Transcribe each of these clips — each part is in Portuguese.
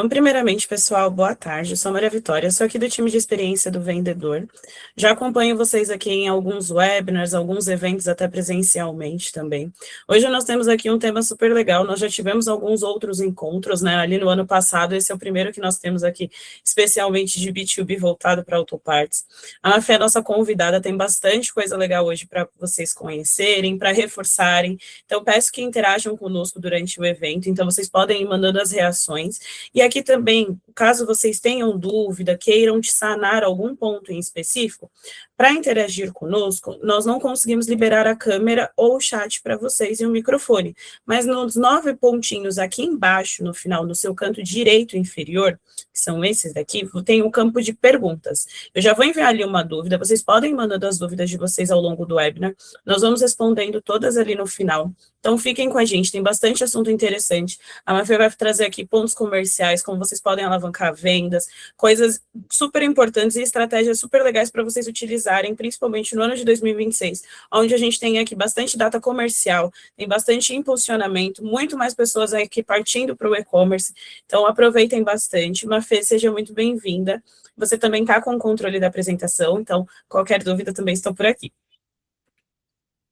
Então, primeiramente, pessoal, boa tarde. Eu sou a Maria Vitória, sou aqui do time de experiência do vendedor. Já acompanho vocês aqui em alguns webinars, alguns eventos, até presencialmente também. Hoje nós temos aqui um tema super legal. Nós já tivemos alguns outros encontros, né? Ali no ano passado, esse é o primeiro que nós temos aqui, especialmente de B2B voltado para autopartes. A Mafê, nossa convidada, tem bastante coisa legal hoje para vocês conhecerem, para reforçarem. Então, peço que interajam conosco durante o evento. Então, vocês podem ir mandando as reações. E aqui também, caso vocês tenham dúvida, queiram te sanar algum ponto em específico, para interagir conosco, nós não conseguimos liberar a câmera ou o chat para vocês e o microfone, mas nos 9 pontinhos aqui embaixo, no final, no seu canto direito inferior, que são esses daqui, tem o campo de perguntas. Eu já vou enviar ali uma dúvida, vocês podem mandando as dúvidas de vocês ao longo do webinar, nós vamos respondendo todas ali no final. Então, fiquem com a gente, tem bastante assunto interessante. A Mafê vai trazer aqui pontos comerciais, como vocês podem alavancar vendas, coisas super importantes e estratégias super legais para vocês utilizarem, principalmente no ano de 2026, onde a gente tem aqui bastante data comercial, tem bastante impulsionamento, muito mais pessoas aqui partindo para o e-commerce. Então, aproveitem bastante. Mafê, seja muito bem-vinda. Você também está com o controle da apresentação, então, qualquer dúvida também estou por aqui.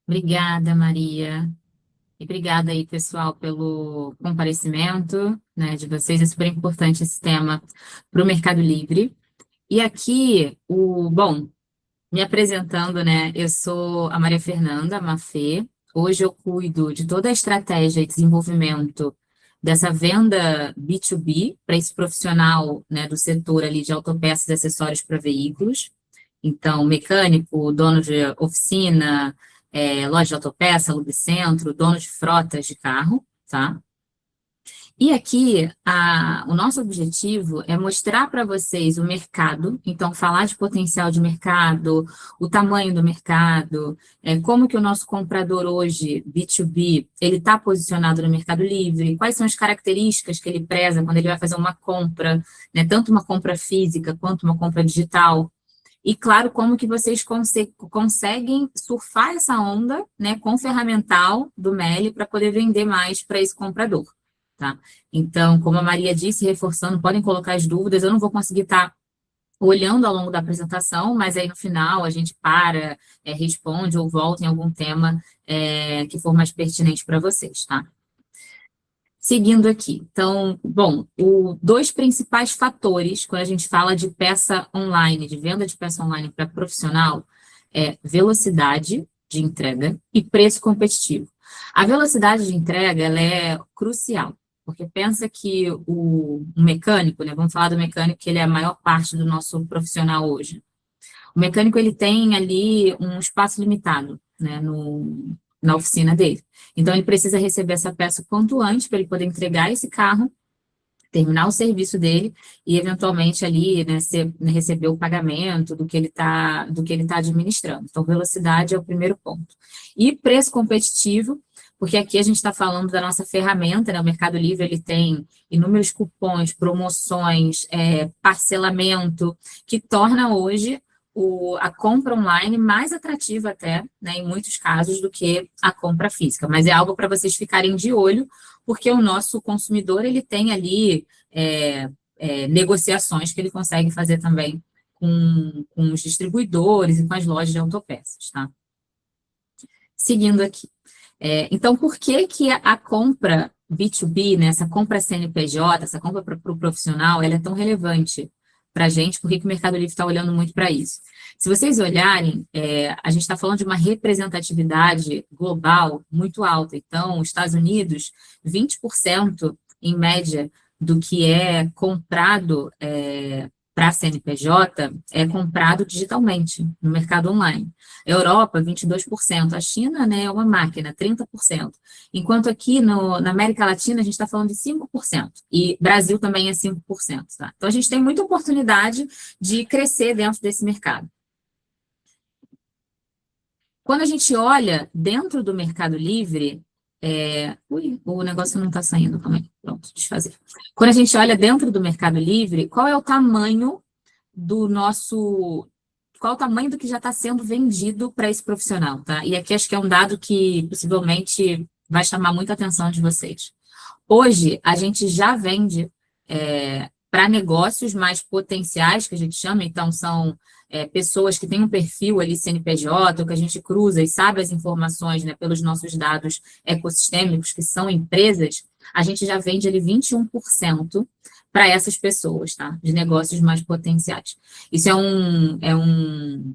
Obrigada, Maria. E obrigada aí, pessoal, pelo comparecimento, né, de vocês. É super importante esse tema para o Mercado Livre. E aqui, bom, me apresentando, né, eu sou a Maria Fernanda Mafê. Hoje eu cuido de toda a estratégia e desenvolvimento dessa venda B2B para esse profissional, né, do setor ali de autopeças e acessórios para veículos. Então, mecânico, dono de oficina, loja de autopeça, lubricentro, dono de frotas de carro, tá? E aqui, o nosso objetivo é mostrar para vocês o mercado, então falar de potencial de mercado, o tamanho do mercado, como que o nosso comprador hoje, B2B, ele está posicionado no Mercado Livre, quais são as características que ele preza quando ele vai fazer uma compra, né, tanto uma compra física quanto uma compra digital. E, claro, como que vocês conseguem surfar essa onda, né, com o ferramental do Meli para poder vender mais para esse comprador, tá? Então, como a Maria disse, reforçando, podem colocar as dúvidas, eu não vou conseguir estar olhando ao longo da apresentação, mas aí no final a gente responde ou volta em algum tema que for mais pertinente para vocês, tá? Seguindo aqui, então, bom, dois principais fatores quando a gente fala de peça online, de venda de peça online para profissional, é velocidade de entrega e preço competitivo. A velocidade de entrega, ela é crucial, porque pensa que o mecânico, né, vamos falar do mecânico, que ele é a maior parte do nosso profissional hoje. O mecânico, ele tem ali um espaço limitado, né, na oficina dele. Então, ele precisa receber essa peça quanto antes para ele poder entregar esse carro, terminar o serviço dele e, eventualmente, ali, né, receber o pagamento do que ele tá administrando. Então, velocidade é o primeiro ponto. E preço competitivo, porque aqui a gente está falando da nossa ferramenta, né? O Mercado Livre, ele tem inúmeros cupons, promoções, parcelamento, que torna hoje a compra online mais atrativa até, né, em muitos casos, do que a compra física. Mas é algo para vocês ficarem de olho, porque o nosso consumidor, ele tem ali negociações que ele consegue fazer também com os distribuidores e com as lojas de autopeças, tá? Seguindo aqui. Então, por que que a compra B2B, né, essa compra CNPJ, essa compra para o profissional, ela é tão relevante para a gente? Por que que o Mercado Livre está olhando muito para isso? Se vocês olharem, a gente está falando de uma representatividade global muito alta. Então, os Estados Unidos, 20% em média do que é comprado para a CNPJ é comprado digitalmente, no mercado online. Europa, 22%. A China, né, é uma máquina, 30%. Enquanto aqui na América Latina, a gente está falando de 5%. E Brasil também é 5%. Tá? Então, a gente tem muita oportunidade de crescer dentro desse mercado. Quando a gente olha dentro do Mercado Livre, o negócio não está saindo, calma aí, pronto, desfazer. Quando a gente olha dentro do Mercado Livre, qual é o tamanho qual é o tamanho do que já está sendo vendido para esse profissional, tá? E aqui acho que é um dado que possivelmente vai chamar muita atenção de vocês. Hoje, a gente já vende para negócios mais potenciais, que a gente chama, então são pessoas que têm um perfil ali CNPJ, ou que a gente cruza e sabe as informações, né, pelos nossos dados ecossistêmicos, que são empresas, a gente já vende ali 21% para essas pessoas, tá? De negócios mais potenciais. Isso é um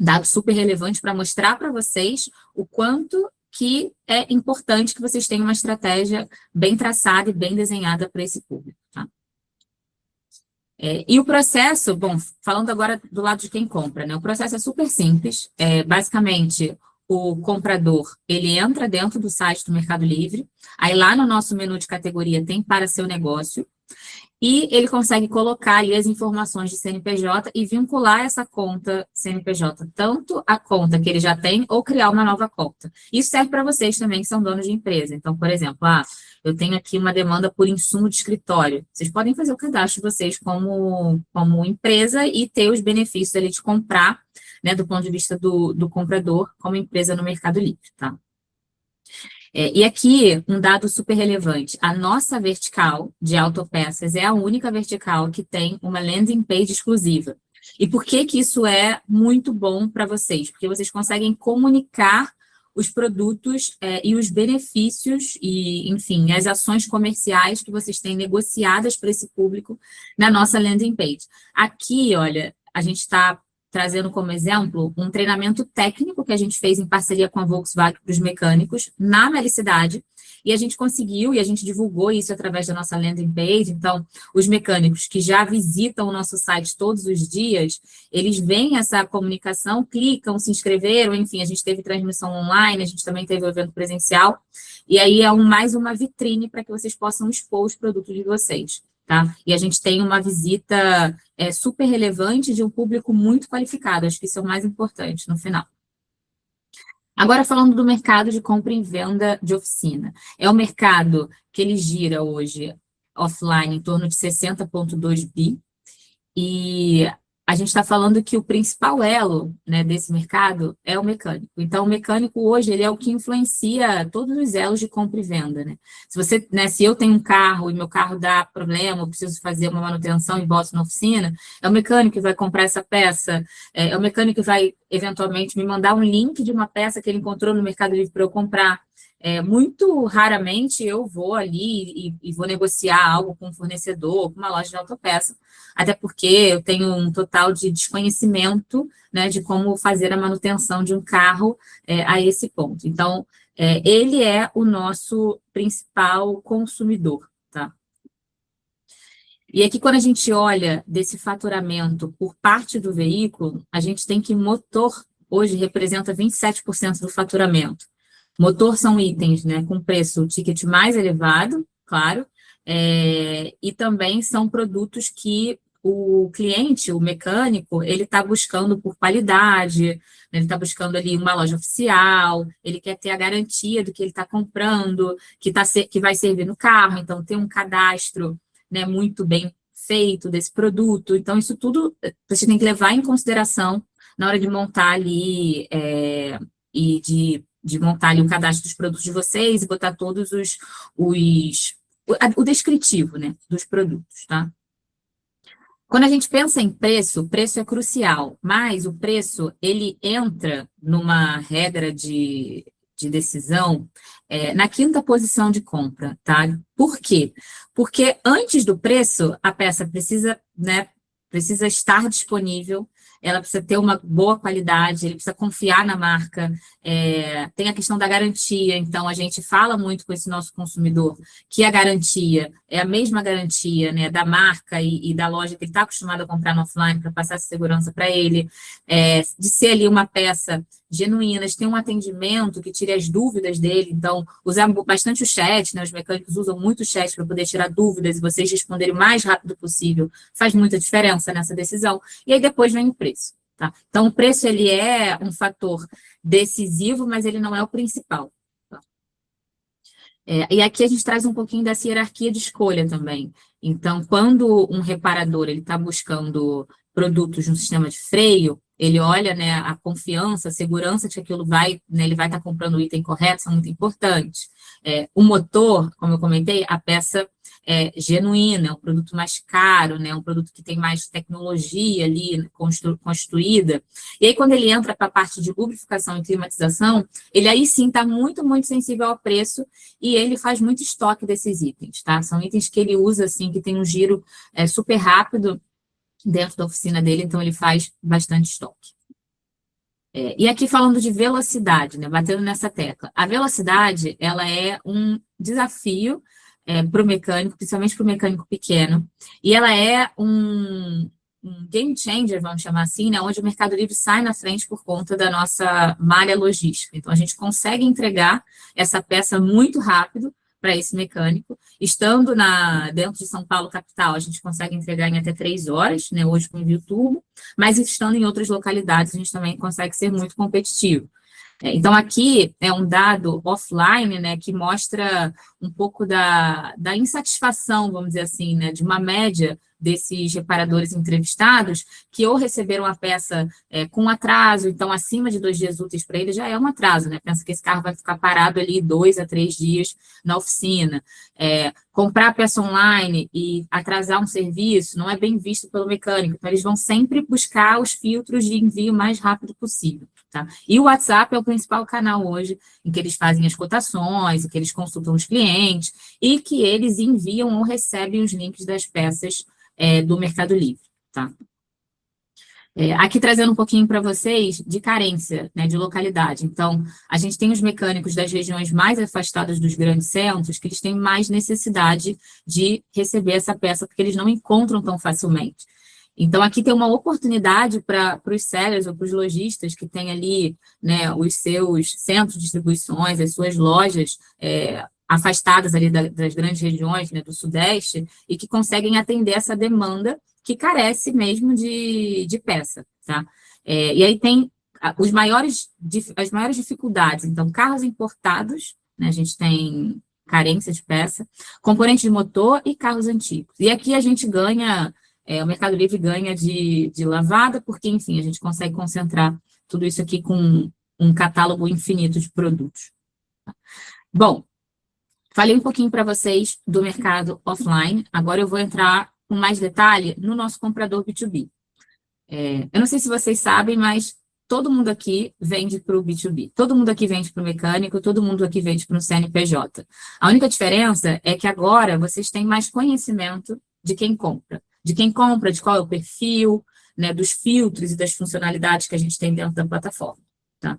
dado super relevante para mostrar para vocês o quanto que é importante que vocês tenham uma estratégia bem traçada e bem desenhada para esse público, tá? E o processo, bom, falando agora do lado de quem compra, né? O processo é super simples. Basicamente, o comprador, ele entra dentro do site do Mercado Livre, aí lá no nosso menu de categoria tem para seu negócio, e ele consegue colocar ali as informações de CNPJ e vincular essa conta CNPJ, tanto a conta que ele já tem, ou criar uma nova conta. Isso serve para vocês também, que são donos de empresa. Então, por exemplo, eu tenho aqui uma demanda por insumo de escritório. Vocês podem fazer o cadastro de vocês como empresa e ter os benefícios ali de comprar, né, do ponto de vista do comprador, como empresa no Mercado Livre, tá? E aqui, um dado super relevante, a nossa vertical de autopeças é a única vertical que tem uma landing page exclusiva. E por que que isso é muito bom para vocês? Porque vocês conseguem comunicar os produtos e os benefícios e, enfim, as ações comerciais que vocês têm negociadas para esse público na nossa landing page. Aqui, olha, a gente está trazendo como exemplo um treinamento técnico que a gente fez em parceria com a Volkswagen para os mecânicos na Melicidade, e a gente conseguiu, e a gente divulgou isso através da nossa landing page. Então, os mecânicos que já visitam o nosso site todos os dias, eles veem essa comunicação, clicam, se inscreveram, enfim, a gente teve transmissão online, a gente também teve o evento presencial, e aí é mais uma vitrine para que vocês possam expor os produtos de vocês. Tá? E a gente tem uma visita super relevante de um público muito qualificado, acho que isso é o mais importante no final. Agora, falando do mercado de compra e venda de oficina. É um mercado que ele gira hoje, offline, em torno de 60,2 bi, e a gente está falando que o principal elo, né, desse mercado é o mecânico. Então, o mecânico hoje ele é o que influencia todos os elos de compra e venda, né? Se você, né, se eu tenho um carro e meu carro dá problema, eu preciso fazer uma manutenção e boto na oficina, é o mecânico que vai comprar essa peça, é o mecânico que vai, eventualmente, me mandar um link de uma peça que ele encontrou no Mercado Livre para eu comprar. Muito raramente eu vou ali e vou negociar algo com um fornecedor, com uma loja de autopeça, até porque eu tenho um total de desconhecimento, né, de como fazer a manutenção de um carro a esse ponto. Então, ele é o nosso principal consumidor, tá? E aqui, quando a gente olha desse faturamento por parte do veículo, a gente tem que motor hoje representa 27% do faturamento. Motor são itens, né, com preço, ticket mais elevado, claro, e também são produtos que o cliente, o mecânico, ele está buscando por qualidade, ele está buscando ali uma loja oficial, ele quer ter a garantia do que ele está comprando, que vai servir no carro, então tem um cadastro, né, muito bem feito desse produto. Então, isso tudo você tem que levar em consideração na hora de montar ali e de montar ali o cadastro dos produtos de vocês e botar todos o descritivo, né, dos produtos, tá? Quando a gente pensa em preço, o preço é crucial, mas o preço, ele entra numa regra de decisão na quinta posição de compra, tá? Por quê? Porque antes do preço, a peça precisa, né, precisa estar disponível, ela precisa ter uma boa qualidade, ele precisa confiar na marca, tem a questão da garantia, então a gente fala muito com esse nosso consumidor que a garantia é a mesma garantia, né, da marca e da loja que ele está acostumado a comprar no offline para passar essa segurança para ele, de ser ali uma peça genuína, de ter um atendimento que tire as dúvidas dele, então usar bastante o chat, né, os mecânicos usam muito o chat para poder tirar dúvidas e vocês responderem o mais rápido possível, faz muita diferença nessa decisão, e aí depois vem o preço, tá? Então o preço ele é um fator decisivo, mas ele não é o principal. Tá? E aqui a gente traz um pouquinho dessa hierarquia de escolha também. Então, quando um reparador está buscando produtos no sistema de freio, ele olha, né, a confiança, a segurança de que aquilo vai, né, ele vai estar comprando o item correto, são muito importantes. O motor, como eu comentei, a peça genuína, é um produto mais caro, né, um produto que tem mais tecnologia ali construída. E aí, quando ele entra para a parte de lubrificação e climatização, ele aí sim está muito, muito sensível ao preço e ele faz muito estoque desses itens, tá? São itens que ele usa, assim, que tem um giro super rápido dentro da oficina dele, então ele faz bastante estoque. E aqui falando de velocidade, né, batendo nessa tecla. A velocidade, ela é um desafio para o mecânico, principalmente para o mecânico pequeno, e ela é um game changer, vamos chamar assim, né, onde o Mercado Livre sai na frente por conta da nossa malha logística. Então, a gente consegue entregar essa peça muito rápido para esse mecânico. Estando dentro de São Paulo, capital, a gente consegue entregar em até 3 horas, né, hoje com envio turbo, mas estando em outras localidades, a gente também consegue ser muito competitivo. Então, aqui é um dado offline, né, que mostra um pouco da insatisfação, vamos dizer assim, né, de uma média desses reparadores entrevistados, que ou receberam a peça com atraso, então acima de 2 dias úteis para ele já é um atraso, né? Pensa que esse carro vai ficar parado ali 2 a 3 dias na oficina. Comprar a peça online e atrasar um serviço não é bem visto pelo mecânico, então eles vão sempre buscar os filtros de envio o mais rápido possível. Tá? E o WhatsApp é o principal canal hoje em que eles fazem as cotações, em que eles consultam os clientes e que eles enviam ou recebem os links das peças do Mercado Livre. Tá? Aqui trazendo um pouquinho para vocês de carência, né, de localidade. Então, a gente tem os mecânicos das regiões mais afastadas dos grandes centros que eles têm mais necessidade de receber essa peça porque eles não encontram tão facilmente. Então, aqui tem uma oportunidade para os sellers ou para os lojistas que têm ali, né, os seus centros de distribuições, as suas lojas afastadas ali das grandes regiões, né, do Sudeste, e que conseguem atender essa demanda que carece mesmo de peça, tá? E aí tem as maiores dificuldades. Então, carros importados, né, a gente tem carência de peça, componentes de motor e carros antigos. E aqui a gente ganha... o Mercado Livre ganha de lavada, porque, enfim, a gente consegue concentrar tudo isso aqui com um catálogo infinito de produtos. Bom, falei um pouquinho para vocês do mercado offline, agora eu vou entrar com mais detalhe no nosso comprador B2B. Eu não sei se vocês sabem, mas todo mundo aqui vende para o B2B, todo mundo aqui vende para o mecânico, todo mundo aqui vende para o CNPJ. A única diferença é que agora vocês têm mais conhecimento de quem compra. De qual é o perfil, né, dos filtros e das funcionalidades que a gente tem dentro da plataforma. Tá?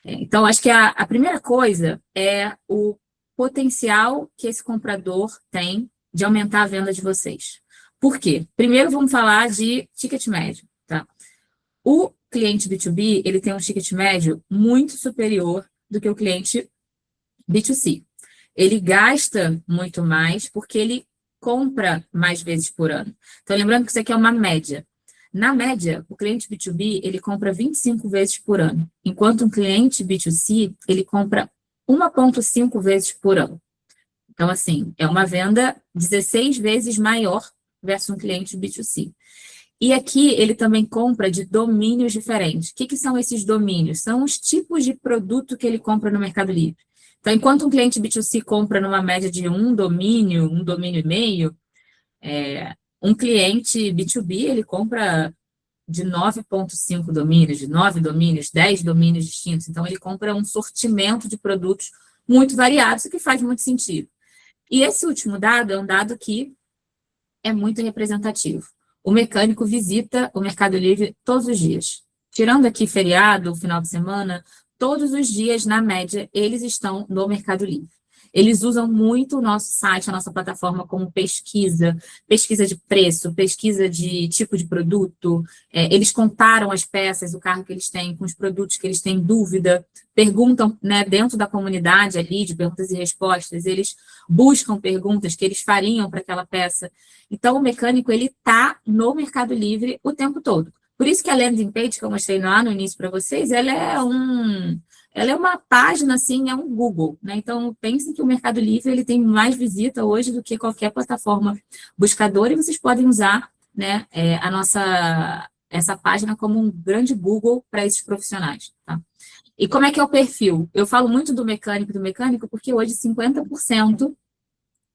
Então, acho que a primeira coisa é o potencial que esse comprador tem de aumentar a venda de vocês. Por quê? Primeiro, vamos falar de ticket médio. Tá? O cliente B2B, ele tem um ticket médio muito superior do que o cliente B2C. Ele gasta muito mais porque ele compra mais vezes por ano. Então, lembrando que isso aqui é uma média. Na média, o cliente B2B, ele compra 25 vezes por ano, enquanto um cliente B2C, ele compra 1,5 vezes por ano. Então, assim, é uma venda 16 vezes maior versus um cliente B2C. E aqui ele também compra de domínios diferentes. O que são esses domínios? São os tipos de produto que ele compra no Mercado Livre. Então, enquanto um cliente B2C compra numa média de um domínio e meio, um cliente B2B, ele compra de 9,5 domínios, de 9 domínios, 10 domínios distintos. Então, ele compra um sortimento de produtos muito variados, o que faz muito sentido. E esse último dado é um dado que é muito representativo. O mecânico visita o Mercado Livre todos os dias. Tirando aqui feriado, final de semana, todos os dias, na média, eles estão no Mercado Livre. Eles usam muito o nosso site, a nossa plataforma como pesquisa de preço, pesquisa de tipo de produto, eles comparam as peças, o carro que eles têm com os produtos que eles têm dúvida, perguntam, né, dentro da comunidade ali, de perguntas e respostas, eles buscam perguntas que eles fariam para aquela peça. Então, o mecânico, ele está no Mercado Livre o tempo todo. Por isso que a landing page que eu mostrei lá no início para vocês, ela é uma página, assim, é um Google, né? Então, pensem que o Mercado Livre ele tem mais visita hoje do que qualquer plataforma buscadora e vocês podem usar, né, essa página como um grande Google para esses profissionais, tá? E como é que é o perfil? Eu falo muito do mecânico porque hoje 50%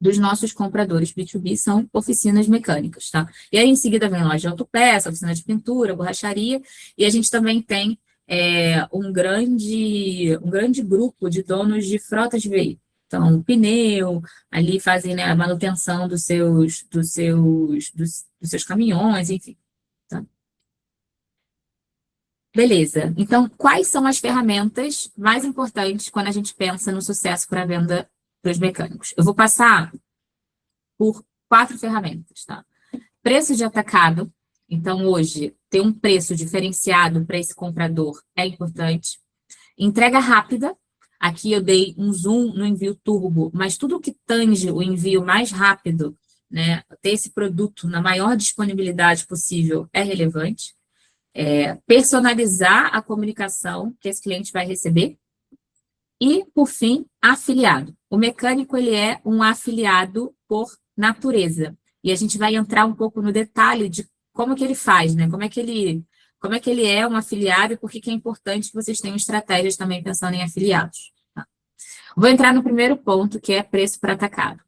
dos nossos compradores B2B são oficinas mecânicas, tá? E aí, em seguida, vem loja de autopeça, oficina de pintura, borracharia, e a gente também tem um grande grupo de donos de frotas de veículos. Então, pneu, ali fazem, né, a manutenção dos seus caminhões, enfim. Tá? Beleza. Então, quais são as ferramentas mais importantes quando a gente pensa no sucesso para a venda para os mecânicos? Eu vou passar por 4 ferramentas, tá? Preço de atacado. Então, hoje, ter um preço diferenciado para esse comprador é importante. Entrega rápida. Aqui eu dei um zoom no envio turbo, mas tudo que tange o envio mais rápido, né, ter esse produto na maior disponibilidade possível é relevante. Personalizar a comunicação que esse cliente vai receber. E, por fim, afiliado. O mecânico, ele é um afiliado por natureza. E a gente vai entrar um pouco no detalhe de como que ele faz, né? Como é que ele é um afiliado e por que é importante que vocês tenham estratégias também pensando em afiliados. Tá? Vou entrar no primeiro ponto, que é preço para atacado.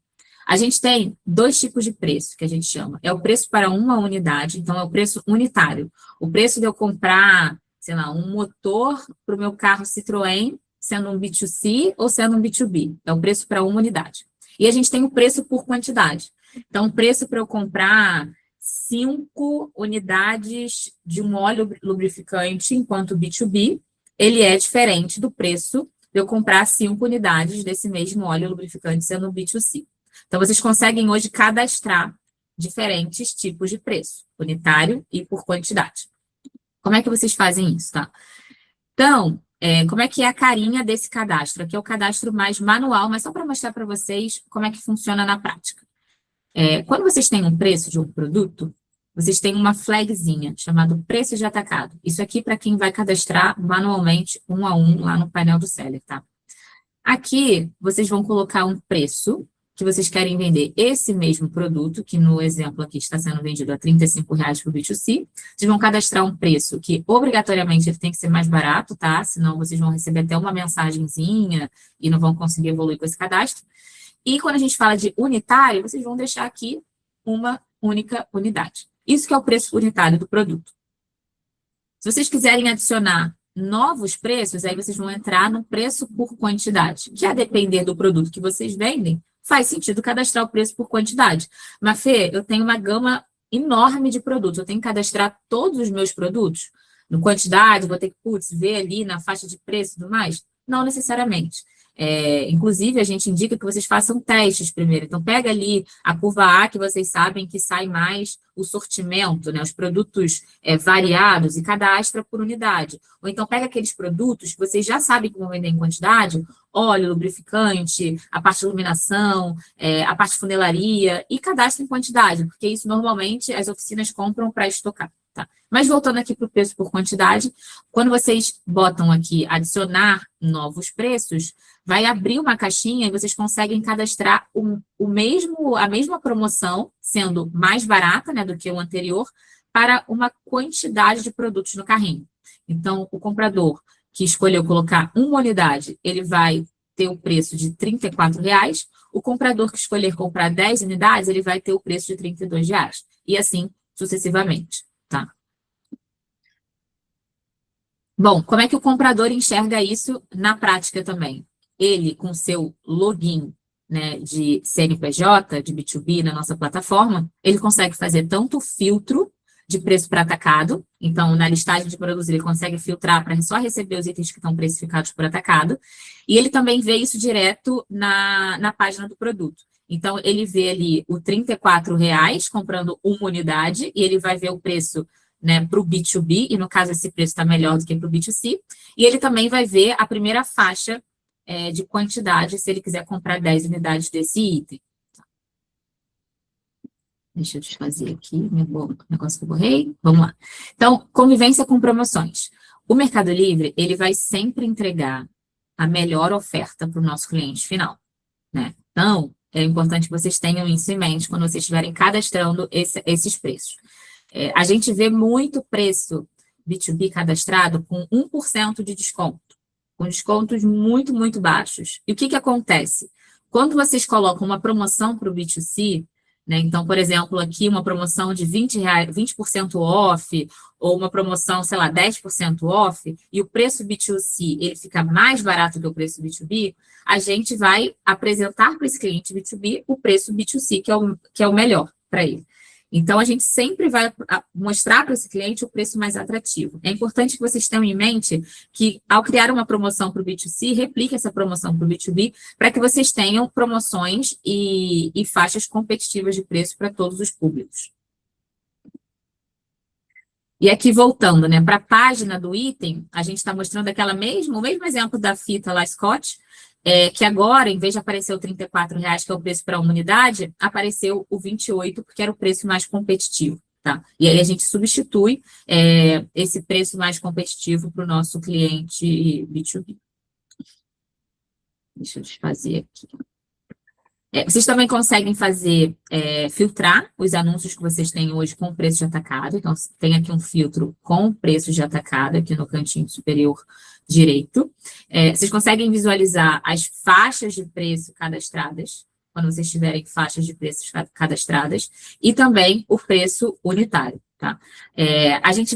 A gente tem 2 tipos de preço, que a gente chama. É o preço para uma unidade, então é o preço unitário. O preço de eu comprar, sei lá, um motor para o meu carro Citroën, sendo um B2C ou sendo um B2B. É o preço para uma unidade. E a gente tem o preço por quantidade. Então, o preço para eu comprar 5 unidades de um óleo lubrificante enquanto B2B, ele é diferente do preço de eu comprar 5 unidades desse mesmo óleo lubrificante sendo um B2C. Então, vocês conseguem hoje cadastrar diferentes tipos de preço, unitário e por quantidade. Como é que vocês fazem isso, tá? Então, como é que é a carinha desse cadastro? Aqui é o cadastro mais manual, mas só para mostrar para vocês como é que funciona na prática. Quando vocês têm um preço de um produto, vocês têm uma flagzinha chamada preço de atacado. Isso aqui para quem vai cadastrar manualmente, um a um, lá no painel do seller, tá? Aqui, vocês vão colocar um preço que vocês querem vender esse mesmo produto, que no exemplo aqui está sendo vendido a R$ 35,00 para o B2C. Vocês vão cadastrar um preço que, obrigatoriamente, ele tem que ser mais barato, tá? Senão vocês vão receber até uma mensagenzinha e não vão conseguir evoluir com esse cadastro. E quando a gente fala de unitário, vocês vão deixar aqui uma única unidade. Isso que é o preço unitário do produto. Se vocês quiserem adicionar novos preços, aí vocês vão entrar no preço por quantidade, que a depender do produto que vocês vendem, faz sentido cadastrar o preço por quantidade. Mas, Fê, eu tenho uma gama enorme de produtos, eu tenho que cadastrar todos os meus produtos no quantidade, vou ter que, ver ali na faixa de preço e tudo mais? Não necessariamente. Inclusive, a gente indica que vocês façam testes primeiro. Então, pega ali a curva A, que vocês sabem que sai mais o sortimento, né, os produtos variados, e cadastra por unidade. Ou então, pega aqueles produtos que vocês já sabem que vão vender em quantidade, óleo, lubrificante, a parte de iluminação, a parte de funelaria, e cadastra em quantidade, porque isso normalmente as oficinas compram para estocar. Tá? Mas voltando aqui para o preço por quantidade, quando vocês botam aqui adicionar novos preços, vai abrir uma caixinha e vocês conseguem cadastrar a mesma promoção, sendo mais barata, né, do que o anterior, para uma quantidade de produtos no carrinho. Então, o comprador que escolheu colocar uma unidade, ele vai ter o preço de R$ 34,00. O comprador que escolher comprar 10 unidades, ele vai ter o preço de R$ 32,00. E assim sucessivamente. Tá? Bom, como é que o comprador enxerga isso na prática também? Ele, com seu login, né, de CNPJ, de B2B na nossa plataforma, ele consegue fazer tanto filtro de preço para atacado, então na listagem de produtos ele consegue filtrar para só receber os itens que estão precificados por atacado, e ele também vê isso direto na página do produto. Então, ele vê ali o R$ 34,00 comprando uma unidade, e ele vai ver o preço, né, para o B2B, e no caso esse preço está melhor do que para o B2C, e ele também vai ver a primeira faixa de quantidade, se ele quiser comprar 10 unidades desse item. Deixa eu desfazer aqui, meu negócio que eu borrei. Vamos lá. Então, convivência com promoções. O Mercado Livre, ele vai sempre entregar a melhor oferta para o nosso cliente final, né? Então, é importante que vocês tenham isso em mente quando vocês estiverem cadastrando esses preços. A gente vê muito preço B2B cadastrado com 1% de desconto, com descontos muito, muito baixos. E o que acontece? quando vocês colocam uma promoção para o B2C, né, então, por exemplo, aqui uma promoção de R$ 20% off, ou uma promoção, sei lá, 10% off, e o preço B2C ele fica mais barato do que o preço B2B, a gente vai apresentar para esse cliente B2B o preço B2C, que é o melhor para ele. Então, a gente sempre vai mostrar para esse cliente o preço mais atrativo. É importante que vocês tenham em mente que, ao criar uma promoção para o B2C, replique essa promoção para o B2B, para que vocês tenham promoções e faixas competitivas de preço para todos os públicos. E aqui, voltando, né, para a página do item, a gente está mostrando o mesmo exemplo da fita lá, Scott, que agora, em vez de aparecer o R$ 34,00, que é o preço para uma unidade, apareceu o 28, porque era o preço mais competitivo, tá? E aí a gente substitui esse preço mais competitivo para o nosso cliente B2B. Deixa eu desfazer aqui. Vocês também conseguem filtrar os anúncios que vocês têm hoje com preço de atacado. Então, tem aqui um filtro com preço de atacado, aqui no cantinho superior direito. Vocês conseguem visualizar as faixas de preço cadastradas, quando vocês tiverem faixas de preços cadastradas, e também o preço unitário. Tá? A gente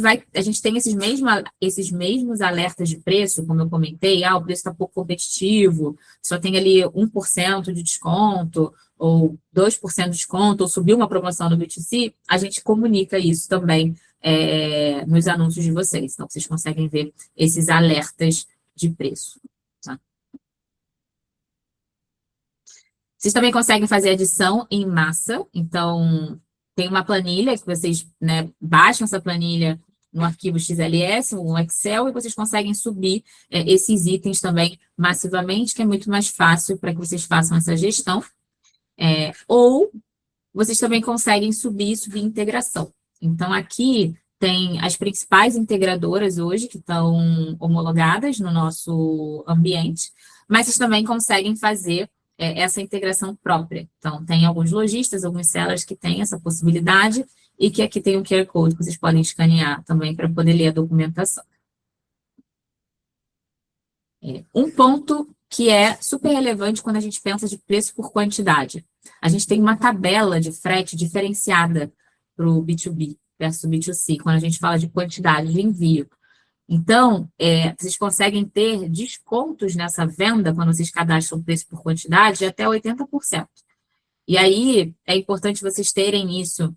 tem esses mesmos alertas de preço, como eu comentei, o preço está pouco competitivo, só tem ali 1% de desconto, ou 2% de desconto, ou subiu uma promoção no B2C, a gente comunica isso também nos anúncios de vocês. Então, vocês conseguem ver esses alertas de preço. Tá? Vocês também conseguem fazer adição em massa, então tem uma planilha que vocês, né, baixam essa planilha no arquivo XLS, no Excel, e vocês conseguem subir esses itens também massivamente, que é muito mais fácil para que vocês façam essa gestão. Ou vocês também conseguem subir integração. Então, aqui tem as principais integradoras hoje que estão homologadas no nosso ambiente, mas vocês também conseguem fazer essa integração própria. Então, tem alguns lojistas, alguns sellers que têm essa possibilidade e que aqui tem um QR Code que vocês podem escanear também para poder ler a documentação. Um ponto que é super relevante quando a gente pensa de preço por quantidade. A gente tem uma tabela de frete diferenciada para o B2B versus B2C, quando a gente fala de quantidade de envio. Então, vocês conseguem ter descontos nessa venda, quando vocês cadastram o preço por quantidade, de até 80%. E aí, é importante vocês terem isso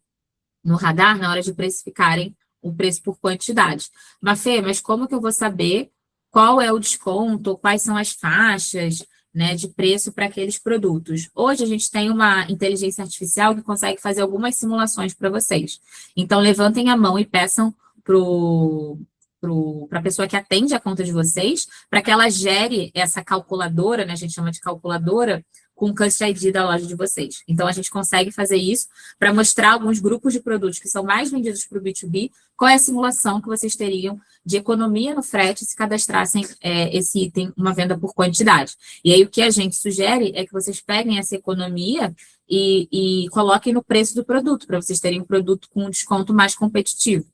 no radar na hora de precificarem o preço por quantidade. Mas como que eu vou saber qual é o desconto, quais são as faixas, né, de preço para aqueles produtos? Hoje, a gente tem uma inteligência artificial que consegue fazer algumas simulações para vocês. Então, levantem a mão e peçam para a pessoa que atende a conta de vocês, para que ela gere essa calculadora, né, a gente chama de calculadora, com o Cust ID da loja de vocês. Então, a gente consegue fazer isso para mostrar alguns grupos de produtos que são mais vendidos para o B2B, qual é a simulação que vocês teriam de economia no frete se cadastrassem esse item, uma venda por quantidade. E aí, o que a gente sugere é que vocês peguem essa economia e coloquem no preço do produto, para vocês terem um produto com um desconto mais competitivo.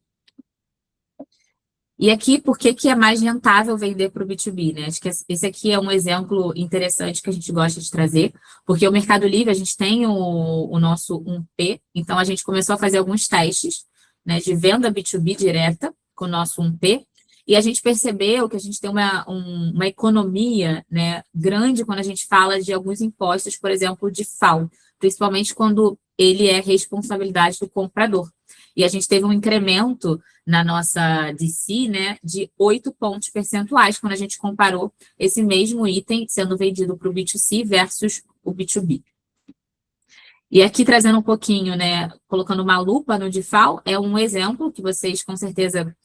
E aqui, por que é mais rentável vender para o B2B, né? Acho que esse aqui é um exemplo interessante que a gente gosta de trazer, porque o Mercado Livre, a gente tem o nosso 1P, então a gente começou a fazer alguns testes, né, de venda B2B direta com o nosso 1P, e a gente percebeu que a gente tem uma economia, né, grande quando a gente fala de alguns impostos, por exemplo, de FAO, principalmente quando ele é responsabilidade do comprador. E a gente teve um incremento na nossa DC, né, de 8 pontos percentuais, quando a gente comparou esse mesmo item sendo vendido para o B2C versus o B2B. E aqui, trazendo um pouquinho, né, colocando uma lupa no DIFAL, é um exemplo que vocês, com certeza,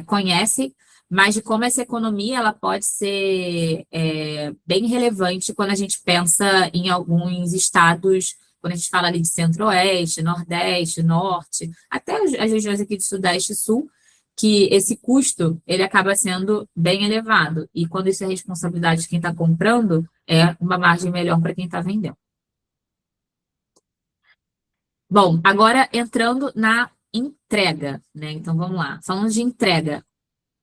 conhecem, mas de como essa economia ela pode ser bem relevante quando a gente pensa em alguns estados, quando a gente fala ali de Centro-Oeste, Nordeste, Norte, até as regiões aqui de Sudeste e Sul, que esse custo ele acaba sendo bem elevado. E quando isso é responsabilidade de quem está comprando, é uma margem melhor para quem está vendendo. Bom, agora entrando na entrega, né? Então, vamos lá. Falando de entrega,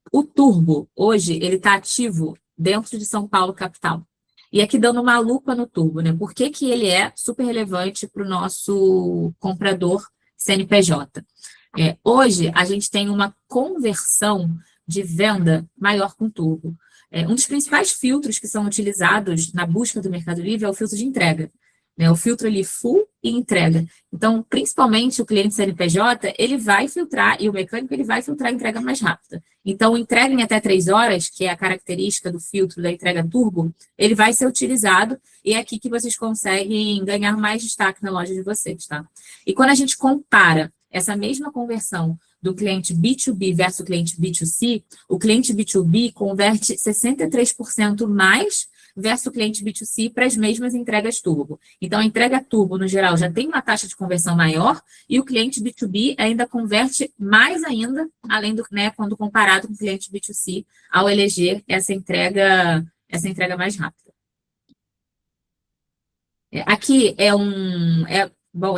o Turbo, hoje, ele está ativo dentro de São Paulo, capital. E aqui dando uma lupa no turbo, né? Por que que ele é super relevante para o nosso comprador CNPJ? Hoje, a gente tem uma conversão de venda maior com turbo. Um dos principais filtros que são utilizados na busca do Mercado Livre é o filtro de entrega, né? O filtro ali full e entrega. Então, principalmente o cliente CNPJ, ele vai filtrar, e o mecânico, ele vai filtrar a entrega mais rápida. Então, entrega em até 3 horas, que é a característica do filtro da entrega turbo, ele vai ser utilizado, e é aqui que vocês conseguem ganhar mais destaque na loja de vocês, tá? E quando a gente compara essa mesma conversão do cliente B2B versus o cliente B2C, o cliente B2B converte 63% mais versus o cliente B2C para as mesmas entregas turbo. Então, a entrega turbo, no geral, já tem uma taxa de conversão maior e o cliente B2B ainda converte mais ainda, além do, né, quando comparado com o cliente B2C, ao eleger essa entrega mais rápida. Aqui é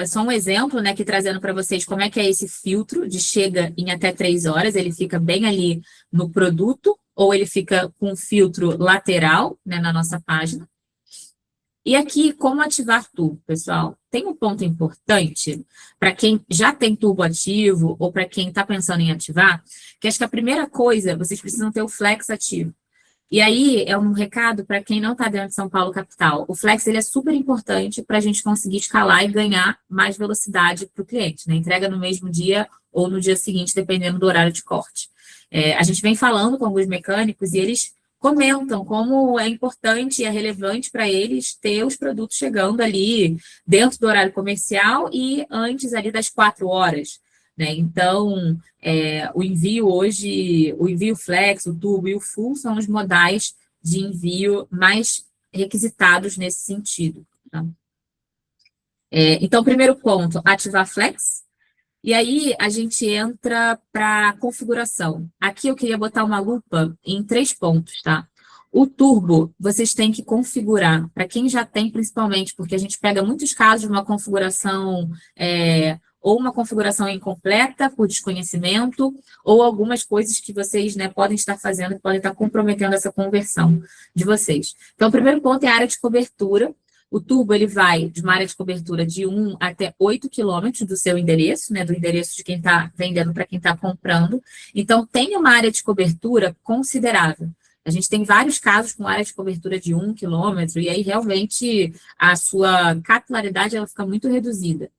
só um exemplo, né, que trazendo para vocês como é que é esse filtro de chega em até 3 horas, ele fica bem ali no produto, ou ele fica com filtro lateral, né, na nossa página. E aqui, como ativar turbo, pessoal? Tem um ponto importante para quem já tem turbo ativo ou para quem está pensando em ativar, que acho que a primeira coisa, vocês precisam ter o flex ativo. E aí, é um recado para quem não está dentro de São Paulo capital. O flex ele é super importante para a gente conseguir escalar e ganhar mais velocidade para o cliente, né? Entrega no mesmo dia ou no dia seguinte, dependendo do horário de corte. A gente vem falando com alguns mecânicos e eles comentam como é importante e é relevante para eles ter os produtos chegando ali dentro do horário comercial e antes ali das 4 horas, né? Então, o envio hoje, o envio flex, o turbo e o full são os modais de envio mais requisitados nesse sentido, tá? Então, primeiro ponto, ativar flex. E aí, a gente entra para a configuração. Aqui eu queria botar uma lupa em 3 pontos, tá? O turbo, vocês têm que configurar, para quem já tem, principalmente, porque a gente pega muitos casos de uma configuração, ou uma configuração incompleta, por desconhecimento, ou algumas coisas que vocês, né, podem estar fazendo, que podem estar comprometendo essa conversão de vocês. Então, o primeiro ponto é a área de cobertura. O turbo, ele vai de uma área de cobertura de 1 até 8 quilômetros do seu endereço, né, do endereço de quem está vendendo para quem está comprando. Então, tem uma área de cobertura considerável. A gente tem vários casos com área de cobertura de 1 quilômetro, e aí, realmente, a sua capilaridade ela fica muito reduzida.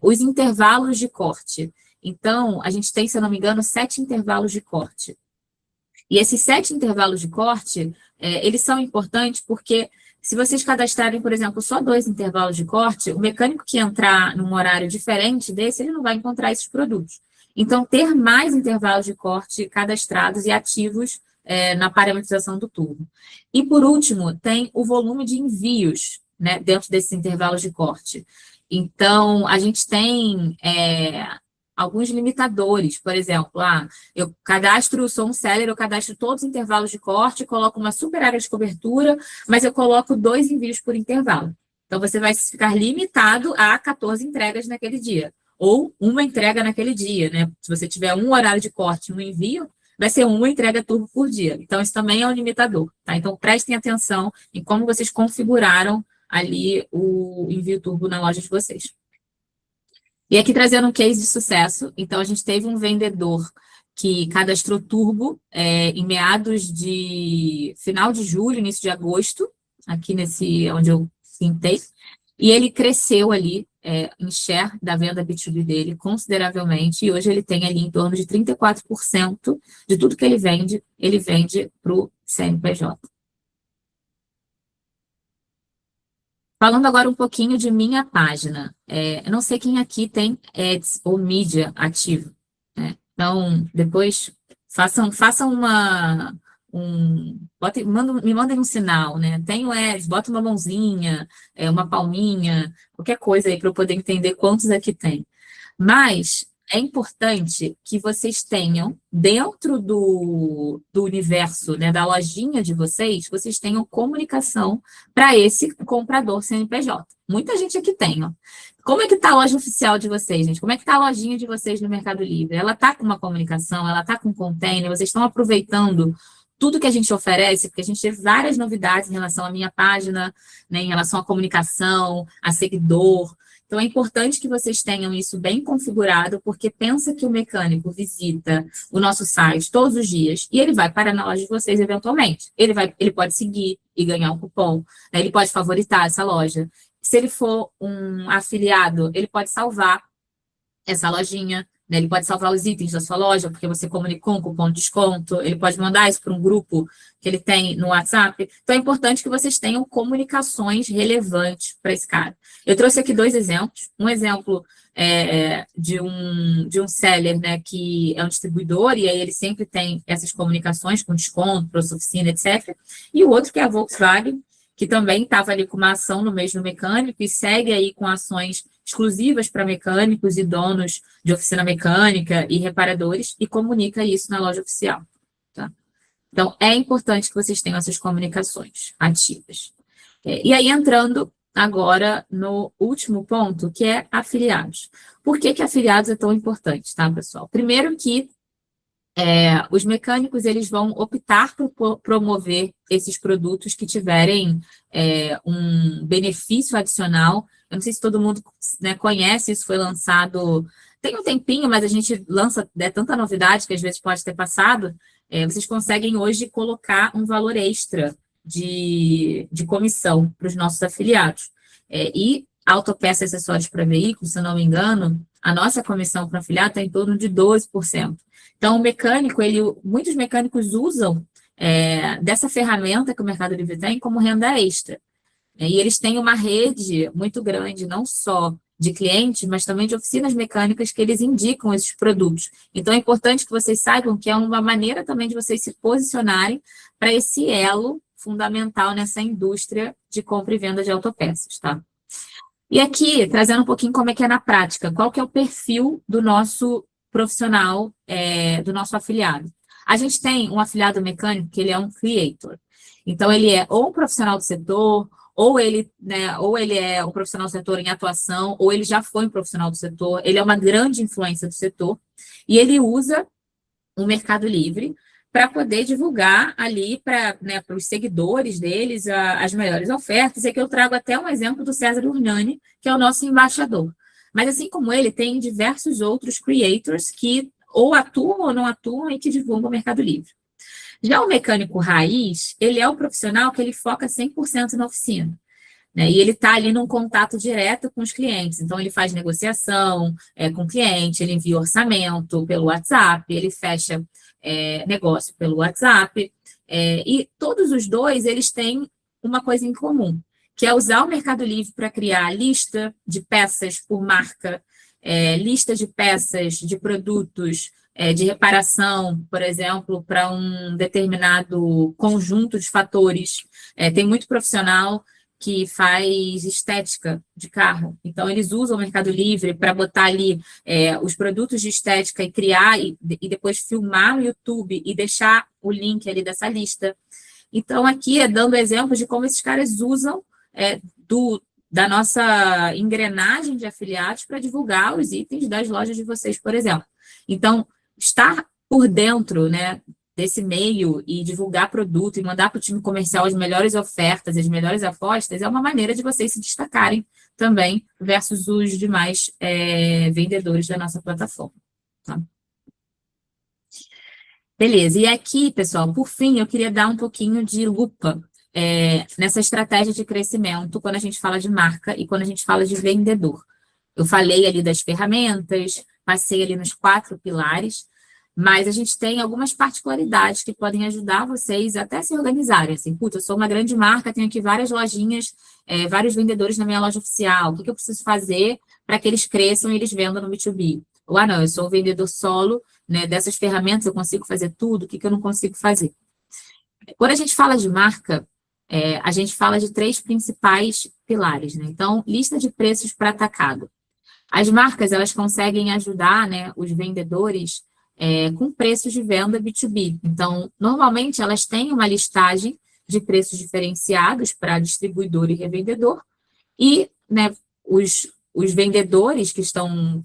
Os intervalos de corte. Então, a gente tem, se eu não me engano, 7 intervalos de corte. E esses 7 intervalos de corte, eles são importantes porque se vocês cadastrarem, por exemplo, só 2 intervalos de corte, o mecânico que entrar num horário diferente desse, ele não vai encontrar esses produtos. Então, ter mais intervalos de corte cadastrados e ativos na parametrização do turbo. E, por último, tem o volume de envios, né, dentro desses intervalos de corte. Então, a gente tem alguns limitadores, por exemplo, eu sou um seller, eu cadastro todos os intervalos de corte, coloco uma super área de cobertura, mas eu coloco 2 envios por intervalo. Então, você vai ficar limitado a 14 entregas naquele dia, ou uma entrega naquele dia, né? Se você tiver um horário de corte e um envio, vai ser uma entrega turbo por dia. Então, isso também é um limitador, tá? Então, prestem atenção em como vocês configuraram ali o envio turbo na loja de vocês. E aqui trazendo um case de sucesso. Então, a gente teve um vendedor que cadastrou turbo em final de julho, início de agosto, aqui onde eu pintei, e ele cresceu ali em share da venda B2B dele consideravelmente, e hoje ele tem ali em torno de 34% de tudo que ele vende para o CNPJ. Falando agora um pouquinho de minha página. Eu não sei quem aqui tem ads ou mídia ativo, né? Então, depois façam me mandem um sinal, né? Tenho ads, bota uma mãozinha, uma palminha, qualquer coisa aí para eu poder entender quantos aqui tem. Mas é importante que vocês tenham, dentro do universo, né, da lojinha de vocês tenham comunicação para esse comprador CNPJ. Muita gente aqui tem, ó. Como é que está a loja oficial de vocês, gente? Como é que está a lojinha de vocês no Mercado Livre? Ela está com uma comunicação, ela está com container, vocês estão aproveitando tudo que a gente oferece, porque a gente tem várias novidades em relação à minha página, né, em relação à comunicação, a seguidor. Então, é importante que vocês tenham isso bem configurado, porque pensa que o mecânico visita o nosso site todos os dias e ele vai parar na loja de vocês eventualmente. Ele pode seguir e ganhar um cupom, né, ele pode favoritar essa loja. Se ele for um afiliado, ele pode salvar essa lojinha, né? Ele pode salvar os itens da sua loja, porque você comunicou um cupom de desconto, ele pode mandar isso para um grupo que ele tem no WhatsApp. Então, é importante que vocês tenham comunicações relevantes para esse cara. Eu trouxe aqui 2 exemplos. Um exemplo de um seller, né, que é um distribuidor, e aí ele sempre tem essas comunicações com desconto, para sua oficina, etc. E o outro que é a Volkswagen, que também estava ali com uma ação no mês do mecânico e segue aí com ações exclusivas para mecânicos e donos de oficina mecânica e reparadores e comunica isso na loja oficial. Tá? Então, é importante que vocês tenham essas comunicações ativas. E aí, entrando agora no último ponto, que é afiliados. Por que afiliados é tão importante, tá, pessoal? Primeiro que os mecânicos eles vão optar por promover esses produtos que tiverem um benefício adicional. Eu não sei se todo mundo, né, conhece, isso foi lançado tem um tempinho, mas a gente lança tanta novidade que às vezes pode ter passado. Vocês conseguem hoje colocar um valor extra de comissão para os nossos afiliados. E autopeça e acessórios para veículos, se eu não me engano, a nossa comissão para afiliado está em torno de 12%. Então, o mecânico, muitos mecânicos usam dessa ferramenta que o Mercado Livre tem como renda extra. E eles têm uma rede muito grande, não só de clientes, mas também de oficinas mecânicas que eles indicam esses produtos. Então, é importante que vocês saibam que é uma maneira também de vocês se posicionarem para esse elo fundamental nessa indústria de compra e venda de autopeças, tá? E aqui, trazendo um pouquinho como é que é na prática, qual que é o perfil do nosso profissional, do nosso afiliado. A gente tem um afiliado mecânico que ele é um creator. Então, ele é ou um profissional do setor, ou ele é um profissional do setor em atuação, ou ele já foi um profissional do setor, ele é uma grande influência do setor, e ele usa o Mercado Livre para poder divulgar ali para os seguidores deles as melhores ofertas. E aqui eu trago até um exemplo do César Urnani, que é o nosso embaixador. Mas assim como ele, tem diversos outros creators que ou atuam ou não atuam e que divulgam o Mercado Livre. Já o mecânico raiz, ele é o profissional que ele foca 100% na oficina. Né? E ele está ali num contato direto com os clientes. Então, ele faz negociação com o cliente, ele envia orçamento pelo WhatsApp, ele fecha negócio pelo WhatsApp. E todos os dois, eles têm uma coisa em comum, que é usar o Mercado Livre para criar lista de peças por marca, lista de peças de produtos de reparação, por exemplo, para um determinado conjunto de fatores. Tem muito profissional que faz estética de carro. Então, eles usam o Mercado Livre para botar ali os produtos de estética e criar, e depois filmar no YouTube e deixar o link ali dessa lista. Então, aqui é dando exemplo de como esses caras usam da nossa engrenagem de afiliados para divulgar os itens das lojas de vocês, por exemplo. Então, estar por dentro, né, desse meio e divulgar produto e mandar para o time comercial as melhores ofertas, as melhores apostas, é uma maneira de vocês se destacarem também versus os demais vendedores da nossa plataforma. Tá? Beleza, e aqui, pessoal, por fim, eu queria dar um pouquinho de lupa nessa estratégia de crescimento quando a gente fala de marca e quando a gente fala de vendedor. Eu falei ali das ferramentas, passei ali nos 4 pilares, mas a gente tem algumas particularidades que podem ajudar vocês até se organizarem. Assim, putz, eu sou uma grande marca, tenho aqui várias lojinhas, vários vendedores na minha loja oficial. O que eu preciso fazer para que eles cresçam e eles vendam no B2B? Ou, não, eu sou um vendedor solo, né, dessas ferramentas eu consigo fazer tudo, o que eu não consigo fazer? Quando a gente fala de marca, a gente fala de 3 principais pilares, né? Então, lista de preços para atacado. As marcas, elas conseguem ajudar, né, os vendedores com preços de venda B2B. Então, normalmente, elas têm uma listagem de preços diferenciados para distribuidor e revendedor, e, né, os vendedores que estão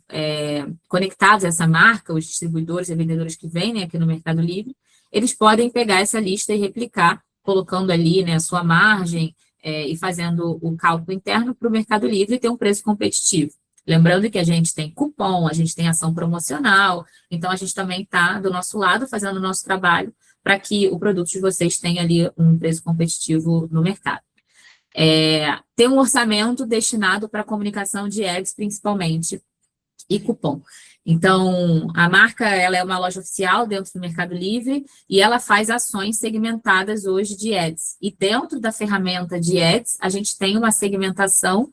conectados a essa marca, os distribuidores e vendedores que vendem aqui no Mercado Livre, eles podem pegar essa lista e replicar, colocando ali, né, a sua margem e fazendo o cálculo interno para o Mercado Livre e ter um preço competitivo. Lembrando que a gente tem cupom, a gente tem ação promocional, então a gente também está do nosso lado fazendo o nosso trabalho para que o produto de vocês tenha ali um preço competitivo no mercado. Ter um orçamento destinado para comunicação de ads, principalmente, e cupom. Então, a marca, ela é uma loja oficial dentro do Mercado Livre e ela faz ações segmentadas hoje de ads. E dentro da ferramenta de ads, a gente tem uma segmentação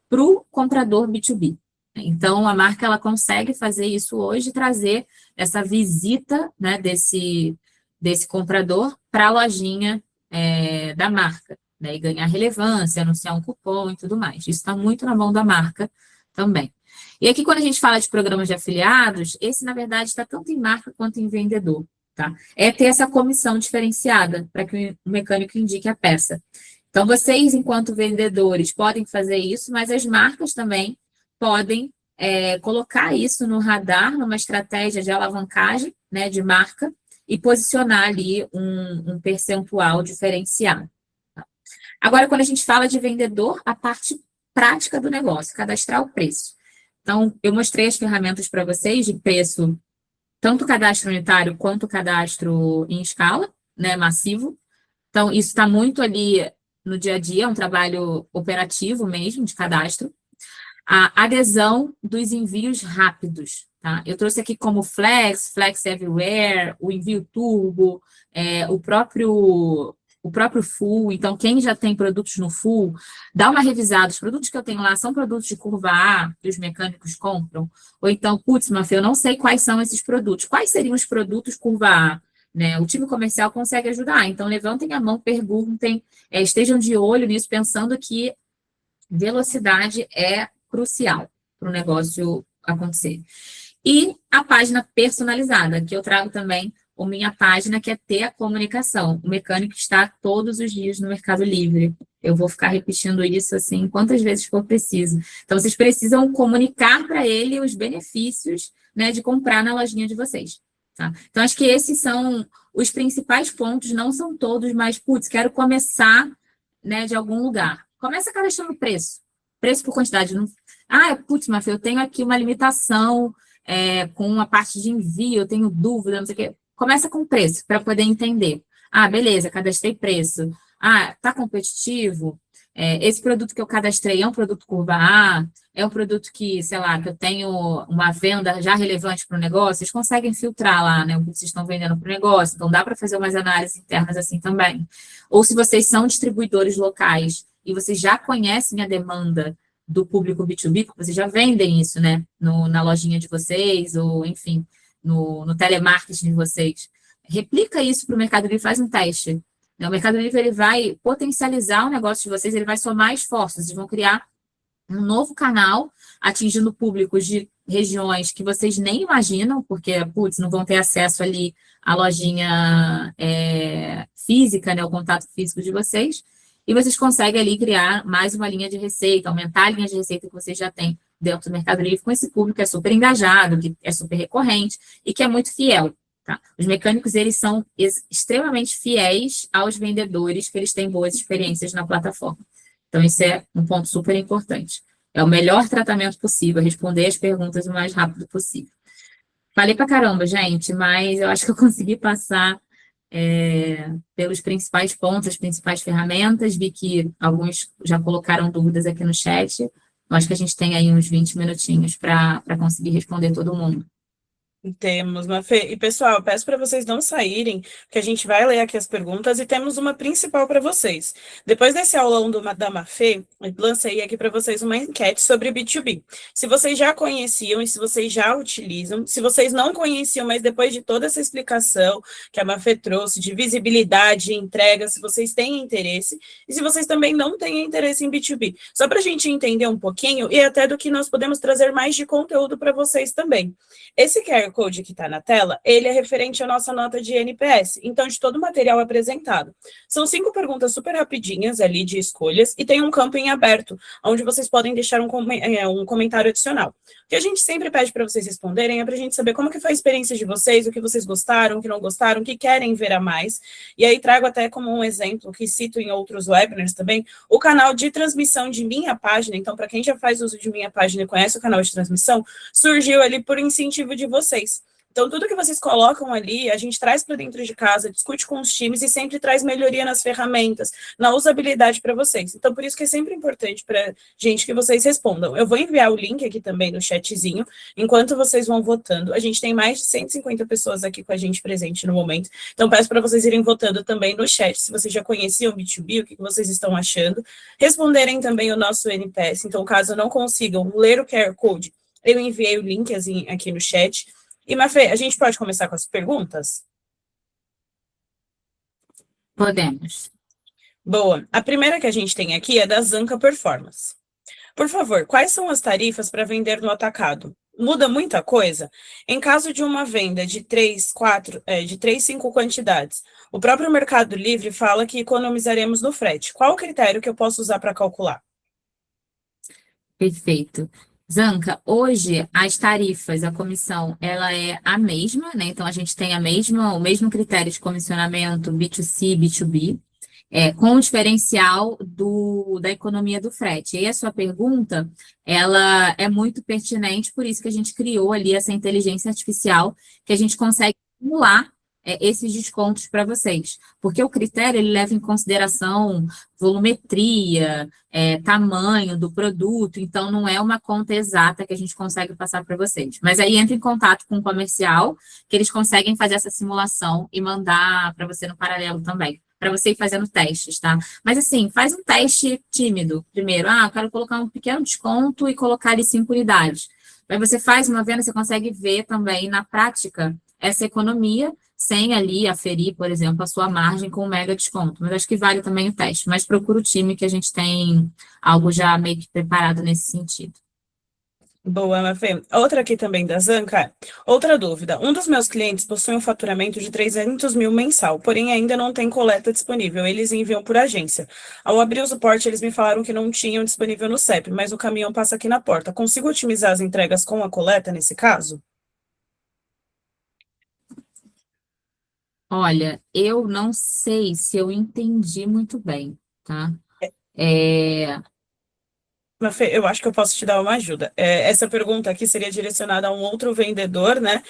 para o comprador B2B. Então, a marca, ela consegue fazer isso hoje, trazer essa visita, né, desse comprador para a lojinha da marca, né, e ganhar relevância, anunciar um cupom e tudo mais. Isso está muito na mão da marca também. E aqui, quando a gente fala de programas de afiliados, esse, na verdade, está tanto em marca quanto em vendedor, tá? É ter essa comissão diferenciada para que o mecânico indique a peça. Então, vocês, enquanto vendedores, podem fazer isso, mas as marcas também podem colocar isso no radar, numa estratégia de alavancagem, né, de marca, e posicionar ali um percentual diferenciado. Tá? Agora, quando a gente fala de vendedor, a parte prática do negócio, cadastrar o preço. Então, eu mostrei as ferramentas para vocês de preço, tanto cadastro unitário quanto cadastro em escala, né, massivo. Então, isso está muito ali no dia a dia, é um trabalho operativo mesmo, de cadastro. A adesão dos envios rápidos, tá? Eu trouxe aqui como Flex Everywhere, o envio turbo, o próprio Full. Então, quem já tem produtos no Full, dá uma revisada. Os produtos que eu tenho lá são produtos de curva A, que os mecânicos compram. Ou então, putz, Mafê, eu não sei quais são esses produtos. Quais seriam os produtos curva A? Né? O time comercial consegue ajudar. Então, levantem a mão, perguntem, estejam de olho nisso, pensando que velocidade é crucial para o negócio acontecer. E a página personalizada, que eu trago também a minha página, que é ter a comunicação. O mecânico está todos os dias no Mercado Livre. Eu vou ficar repetindo isso assim quantas vezes for preciso. Então, vocês precisam comunicar para ele os benefícios, né, de comprar na lojinha de vocês. Tá? Então, acho que esses são os principais pontos, não são todos, mas, putz, quero começar, né, de algum lugar. Começa cadastrando preço por quantidade. Não... putz, Mafê, eu tenho aqui uma limitação com a parte de envio, eu tenho dúvida, não sei o quê. Começa com preço, para poder entender. Beleza, cadastrei preço. Tá competitivo? Esse produto que eu cadastrei é um produto curva A? É um produto que, sei lá, que eu tenho uma venda já relevante para o negócio? Vocês conseguem filtrar lá, né, o que vocês estão vendendo para o negócio. Então, dá para fazer umas análises internas assim também. Ou se vocês são distribuidores locais e vocês já conhecem a demanda do público B2B, porque vocês já vendem isso, né, na lojinha de vocês, ou, enfim, no telemarketing de vocês. Replica isso para o Mercado Livre, faz um teste. O Mercado Livre ele vai potencializar o negócio de vocês, ele vai somar esforços, eles vão criar um novo canal, atingindo públicos de regiões que vocês nem imaginam, porque, putz, não vão ter acesso ali à lojinha física, né, o contato físico de vocês, e vocês conseguem ali criar mais uma linha de receita, aumentar a linha de receita que vocês já têm dentro do Mercado Livre com esse público que é super engajado, que é super recorrente e que é muito fiel. Tá? Os mecânicos, eles são extremamente fiéis aos vendedores, que eles têm boas experiências na plataforma. Então, isso é um ponto super importante. É o melhor tratamento possível, responder as perguntas o mais rápido possível. Falei pra caramba, gente, mas eu acho que eu consegui passar pelos principais pontos, as principais ferramentas. Vi que alguns já colocaram dúvidas aqui no chat. Eu acho que a gente tem aí uns 20 minutinhos para conseguir responder todo mundo. Temos, Mafê. E, pessoal, peço para vocês não saírem, porque a gente vai ler aqui as perguntas e temos uma principal para vocês. Depois desse aulão da Mafê, eu lancei aqui para vocês uma enquete sobre B2B. Se vocês já conheciam e se vocês já utilizam, se vocês não conheciam, mas depois de toda essa explicação que a Mafê trouxe, de visibilidade e entrega, se vocês têm interesse, e se vocês também não têm interesse em B2B. Só para a gente entender um pouquinho e até do que nós podemos trazer mais de conteúdo para vocês também. Esse QR Code que está na tela, ele é referente à nossa nota de NPS, então de todo o material apresentado. São 5 perguntas super rapidinhas ali de escolhas, e tem um campo em aberto, onde vocês podem deixar um comentário adicional. O que a gente sempre pede para vocês responderem é para a gente saber como que foi a experiência de vocês, o que vocês gostaram, o que não gostaram, o que querem ver a mais, e aí trago até como um exemplo, que cito em outros webinars também, o canal de transmissão de Minha Página. Então, para quem já faz uso de Minha Página e conhece o canal de transmissão, surgiu ali por incentivo de vocês. Então, tudo que vocês colocam ali, a gente traz para dentro de casa, discute com os times e sempre traz melhoria nas ferramentas, na usabilidade para vocês. Então, por isso que é sempre importante para gente que vocês respondam. Eu vou enviar o link aqui também no chatzinho, enquanto vocês vão votando. A gente tem mais de 150 pessoas aqui com a gente presente no momento, então peço para vocês irem votando também no chat, se vocês já conheciam o B2B, o que vocês estão achando. Responderem também o nosso NPS, então caso não consigam ler o QR Code, eu enviei o link aqui no chat. E, Mafê, a gente pode começar com as perguntas? Podemos. Boa. A primeira que a gente tem aqui é da Zanca Performance. Por favor, quais são as tarifas para vender no atacado? Muda muita coisa? Em caso de uma venda de 3, 5 quantidades, o próprio Mercado Livre fala que economizaremos no frete. Qual o critério que eu posso usar para calcular? Perfeito. Zanca, hoje as tarifas, a comissão, ela é a mesma, né? Então, a gente tem o mesmo critério de comissionamento B2C, B2B, com o diferencial da economia do frete. E a sua pergunta, ela é muito pertinente, por isso que a gente criou ali essa inteligência artificial, que a gente consegue simular esses descontos para vocês. Porque o critério, ele leva em consideração volumetria, tamanho do produto, então não é uma conta exata que a gente consegue passar para vocês. Mas aí entra em contato com o comercial, que eles conseguem fazer essa simulação e mandar para você no paralelo também, para você ir fazendo testes, tá? Mas assim, faz um teste tímido primeiro. Eu quero colocar um pequeno desconto e colocar ali 5 unidades. Aí você faz uma venda, você consegue ver também na prática essa economia, sem ali aferir, por exemplo, a sua margem com um mega desconto. Mas acho que vale também o teste. Mas procura o time que a gente tem algo já meio que preparado nesse sentido. Boa, Mafê. Outra aqui também da Zanca. Outra dúvida. Um dos meus clientes possui um faturamento de 300 mil mensal, porém ainda não tem coleta disponível. Eles enviam por agência. Ao abrir o suporte, eles me falaram que não tinham disponível no CEP, mas o caminhão passa aqui na porta. Consigo otimizar as entregas com a coleta nesse caso? Olha, eu não sei se eu entendi muito bem, tá? Mafê, eu acho que eu posso te dar uma ajuda. Essa pergunta aqui seria direcionada a um outro vendedor, né?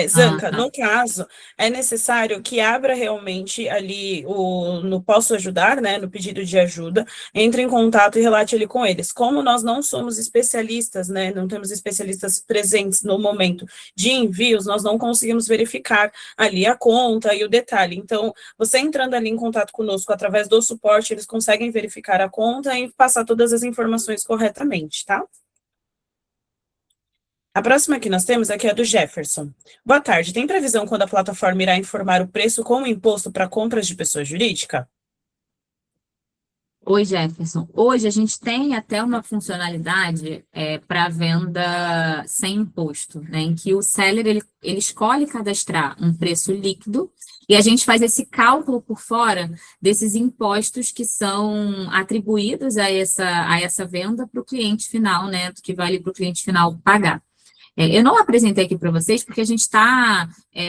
Zanca, Tá. no caso, é necessário que abra realmente ali no Posso Ajudar, né? No pedido de ajuda, entre em contato e relate ali com eles. Como nós não somos especialistas, né? Não temos especialistas presentes no momento de envios, nós não conseguimos verificar ali a conta e o detalhe. Então, você entrando ali em contato conosco através do suporte, eles conseguem verificar a conta e passar todas as informações corretamente, tá? A próxima que nós temos aqui é do Jefferson. Boa tarde, tem previsão quando a plataforma irá informar o preço com o imposto para compras de pessoa jurídica? Oi, Jefferson. Hoje a gente tem até uma funcionalidade para venda sem imposto, né? Em que o seller ele escolhe cadastrar um preço líquido e a gente faz esse cálculo por fora desses impostos que são atribuídos a essa venda para o cliente final, né? Que vale para o cliente final pagar. Eu não apresentei aqui para vocês porque a gente está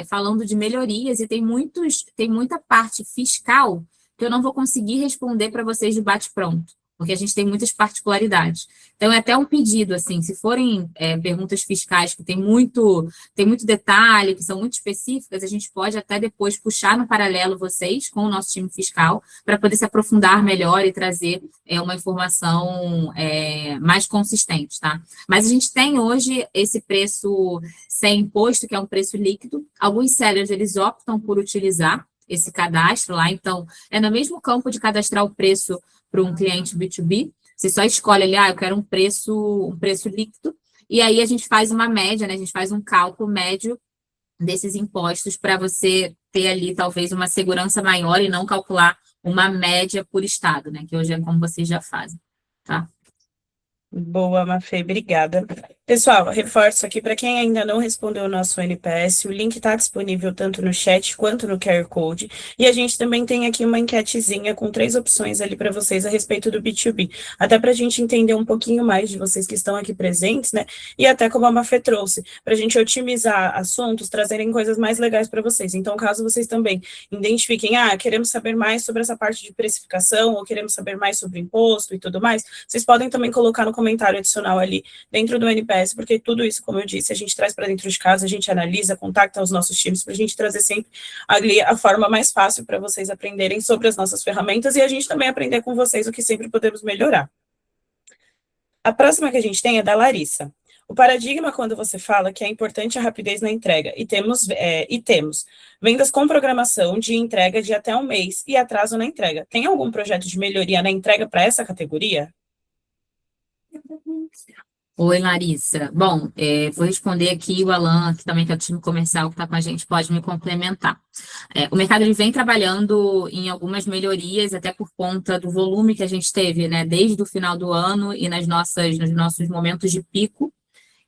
falando de melhorias e tem muita parte fiscal que eu não vou conseguir responder para vocês de bate-pronto, porque a gente tem muitas particularidades. Então, é até um pedido, assim, se forem perguntas fiscais que tem muito detalhe, que são muito específicas, a gente pode até depois puxar no paralelo vocês com o nosso time fiscal para poder se aprofundar melhor e trazer uma informação mais consistente, tá? Mas a gente tem hoje esse preço sem imposto, que é um preço líquido. Alguns sellers, eles optam por utilizar esse cadastro lá, então, é no mesmo campo de cadastrar o preço para um cliente B2B, você só escolhe ali, eu quero um preço líquido, e aí a gente faz uma média, né, a gente faz um cálculo médio desses impostos para você ter ali, talvez, uma segurança maior e não calcular uma média por estado, né, que hoje é como vocês já fazem, tá? Boa, Mafê, obrigada. Pessoal, reforço aqui para quem ainda não respondeu o nosso NPS, o link está disponível tanto no chat quanto no QR Code. E a gente também tem aqui uma enquetezinha com 3 opções ali para vocês a respeito do B2B, até para a gente entender um pouquinho mais de vocês que estão aqui presentes, né? E até como a Mafê trouxe, para a gente otimizar assuntos, trazerem coisas mais legais para vocês. Então, caso vocês também identifiquem, queremos saber mais sobre essa parte de precificação, ou queremos saber mais sobre imposto e tudo mais, vocês podem também colocar no comentário adicional ali dentro do NPS, porque tudo isso, como eu disse, a gente traz para dentro de casa, a gente analisa, contacta os nossos times para a gente trazer sempre ali a forma mais fácil para vocês aprenderem sobre as nossas ferramentas e a gente também aprender com vocês o que sempre podemos melhorar. A próxima que a gente tem é da Larissa. O paradigma quando você fala que é importante a rapidez na entrega e temos vendas com programação de entrega de até 1 mês e atraso na entrega. Tem algum projeto de melhoria na entrega para essa categoria? Oi, Larissa. Bom, vou responder aqui, o Alan, que também que é do time comercial que está com a gente, pode me complementar. O mercado ele vem trabalhando em algumas melhorias, até por conta do volume que a gente teve, né, desde o final do ano e nos nossos momentos de pico.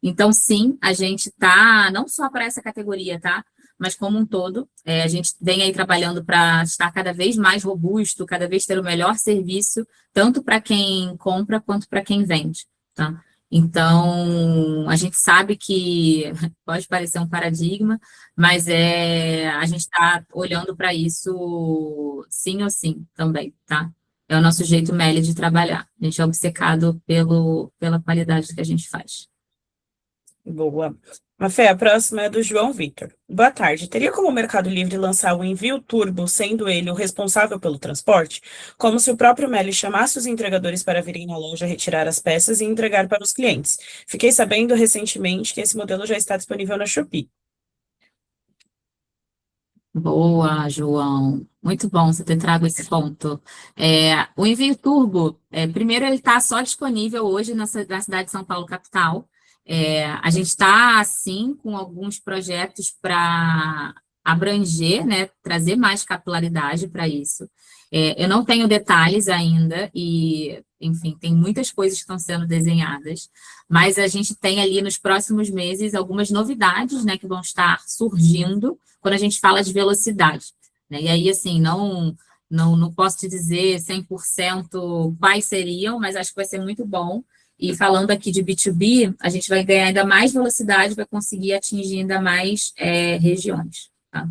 Então, sim, a gente está, não só para essa categoria, tá? Mas como um todo, a gente vem aí trabalhando para estar cada vez mais robusto, cada vez ter o melhor serviço, tanto para quem compra quanto para quem vende, tá? Então, a gente sabe que pode parecer um paradigma, mas a gente está olhando para isso sim ou sim também, tá? É o nosso jeito Meli de trabalhar. A gente é obcecado pela qualidade que a gente faz. Boa. Mafé, a próxima é do João Vitor. Boa tarde. Teria como o Mercado Livre lançar o envio turbo, sendo ele o responsável pelo transporte? Como se o próprio Meli chamasse os entregadores para virem na loja retirar as peças e entregar para os clientes. Fiquei sabendo recentemente que esse modelo já está disponível na Shopee. Boa, João. Muito bom você ter trago esse ponto. O envio turbo, primeiro, ele está só disponível hoje na cidade de São Paulo, capital. A gente está, assim, com alguns projetos para abranger, né, trazer mais capilaridade para isso. Eu não tenho detalhes ainda e, enfim, tem muitas coisas que estão sendo desenhadas, mas a gente tem ali nos próximos meses algumas novidades, né, que vão estar surgindo quando a gente fala de velocidade, né? E aí, assim, não posso te dizer 100% quais seriam, mas acho que vai ser muito bom. E falando aqui de B2B, a gente vai ganhar ainda mais velocidade, vai conseguir atingir ainda mais regiões, tá?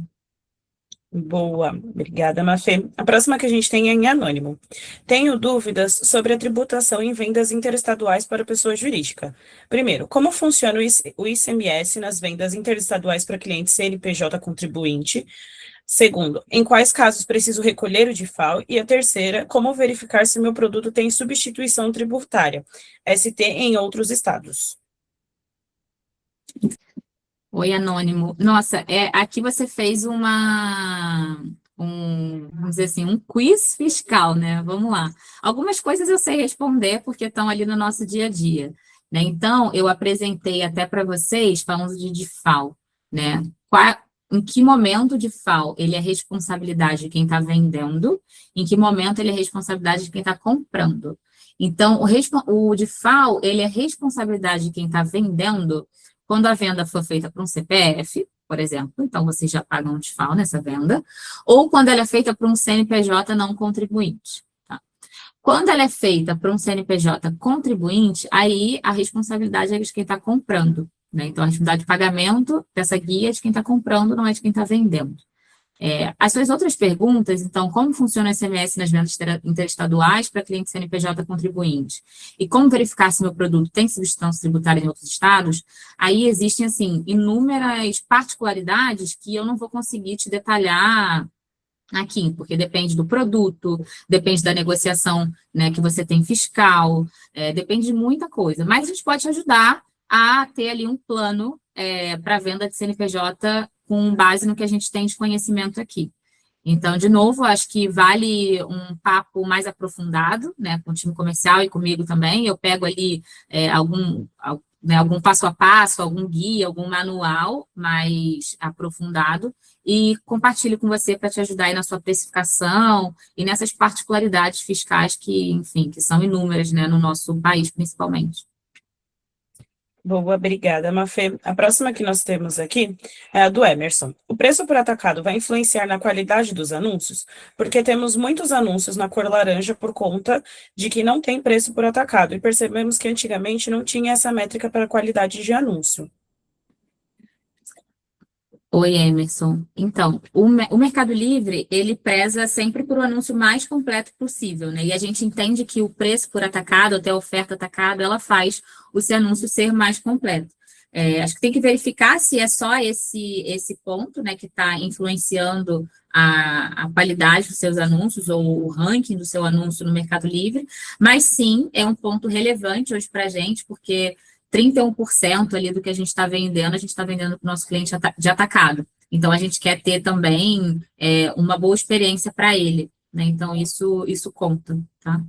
Boa, obrigada, Mafê. A próxima que a gente tem é em anônimo. Tenho dúvidas sobre a tributação em vendas interestaduais para pessoa jurídica. Primeiro, como funciona o ICMS nas vendas interestaduais para cliente CNPJ contribuinte? Segundo, em quais casos preciso recolher o DIFAL? E a terceira, como verificar se meu produto tem substituição tributária, ST, em outros estados? Oi, Anônimo. Nossa, aqui você fez vamos dizer assim, um quiz fiscal, né? Vamos lá. Algumas coisas eu sei responder porque estão ali no nosso dia a dia, né? Então, eu apresentei até para vocês falando de DIFAL, né? Em que momento o DIFAL ele é responsabilidade de quem está vendendo, em que momento ele é responsabilidade de quem está comprando. Então, o DIFAL ele é responsabilidade de quem está vendendo quando a venda for feita para um CPF, por exemplo, então vocês já pagam um DIFAL nessa venda, ou quando ela é feita para um CNPJ não contribuinte. Tá? Quando ela é feita para um CNPJ contribuinte, aí a responsabilidade é de quem está comprando, né? Então, a responsabilidade de pagamento dessa guia é de quem está comprando, não é de quem está vendendo. As suas outras perguntas, então, como funciona o ICMS nas vendas interestaduais para cliente CNPJ contribuinte? E como verificar se meu produto tem substituição tributária em outros estados? Aí existem, assim, inúmeras particularidades que eu não vou conseguir te detalhar aqui, porque depende do produto, depende da negociação, né, que você tem fiscal, depende de muita coisa. Mas a gente pode te ajudar a ter ali um plano para venda de CNPJ com base no que a gente tem de conhecimento aqui. Então, de novo, acho que vale um papo mais aprofundado, né, com o time comercial e comigo também. Eu pego ali algum passo a passo, algum guia, algum manual mais aprofundado e compartilho com você para te ajudar aí na sua precificação e nessas particularidades fiscais que, enfim, que são inúmeras, né, no nosso país, principalmente. Boa, obrigada, Mafê. A próxima que nós temos aqui é a do Emerson. O preço por atacado vai influenciar na qualidade dos anúncios? Porque temos muitos anúncios na cor laranja por conta de que não tem preço por atacado, e percebemos que antigamente não tinha essa métrica para qualidade de anúncio. Oi, Emerson. Então, o Mercado Livre, ele preza sempre por o anúncio mais completo possível, né? E a gente entende que o preço por atacado, até a oferta atacado, ela faz o seu anúncio ser mais completo. Acho que tem que verificar se é só esse ponto, né, que está influenciando a qualidade dos seus anúncios ou o ranking do seu anúncio no Mercado Livre, mas sim, é um ponto relevante hoje para a gente, porque 31% ali do que a gente está vendendo para o nosso cliente de atacado. Então, a gente quer ter também uma boa experiência para ele, né? Então, isso conta, tá?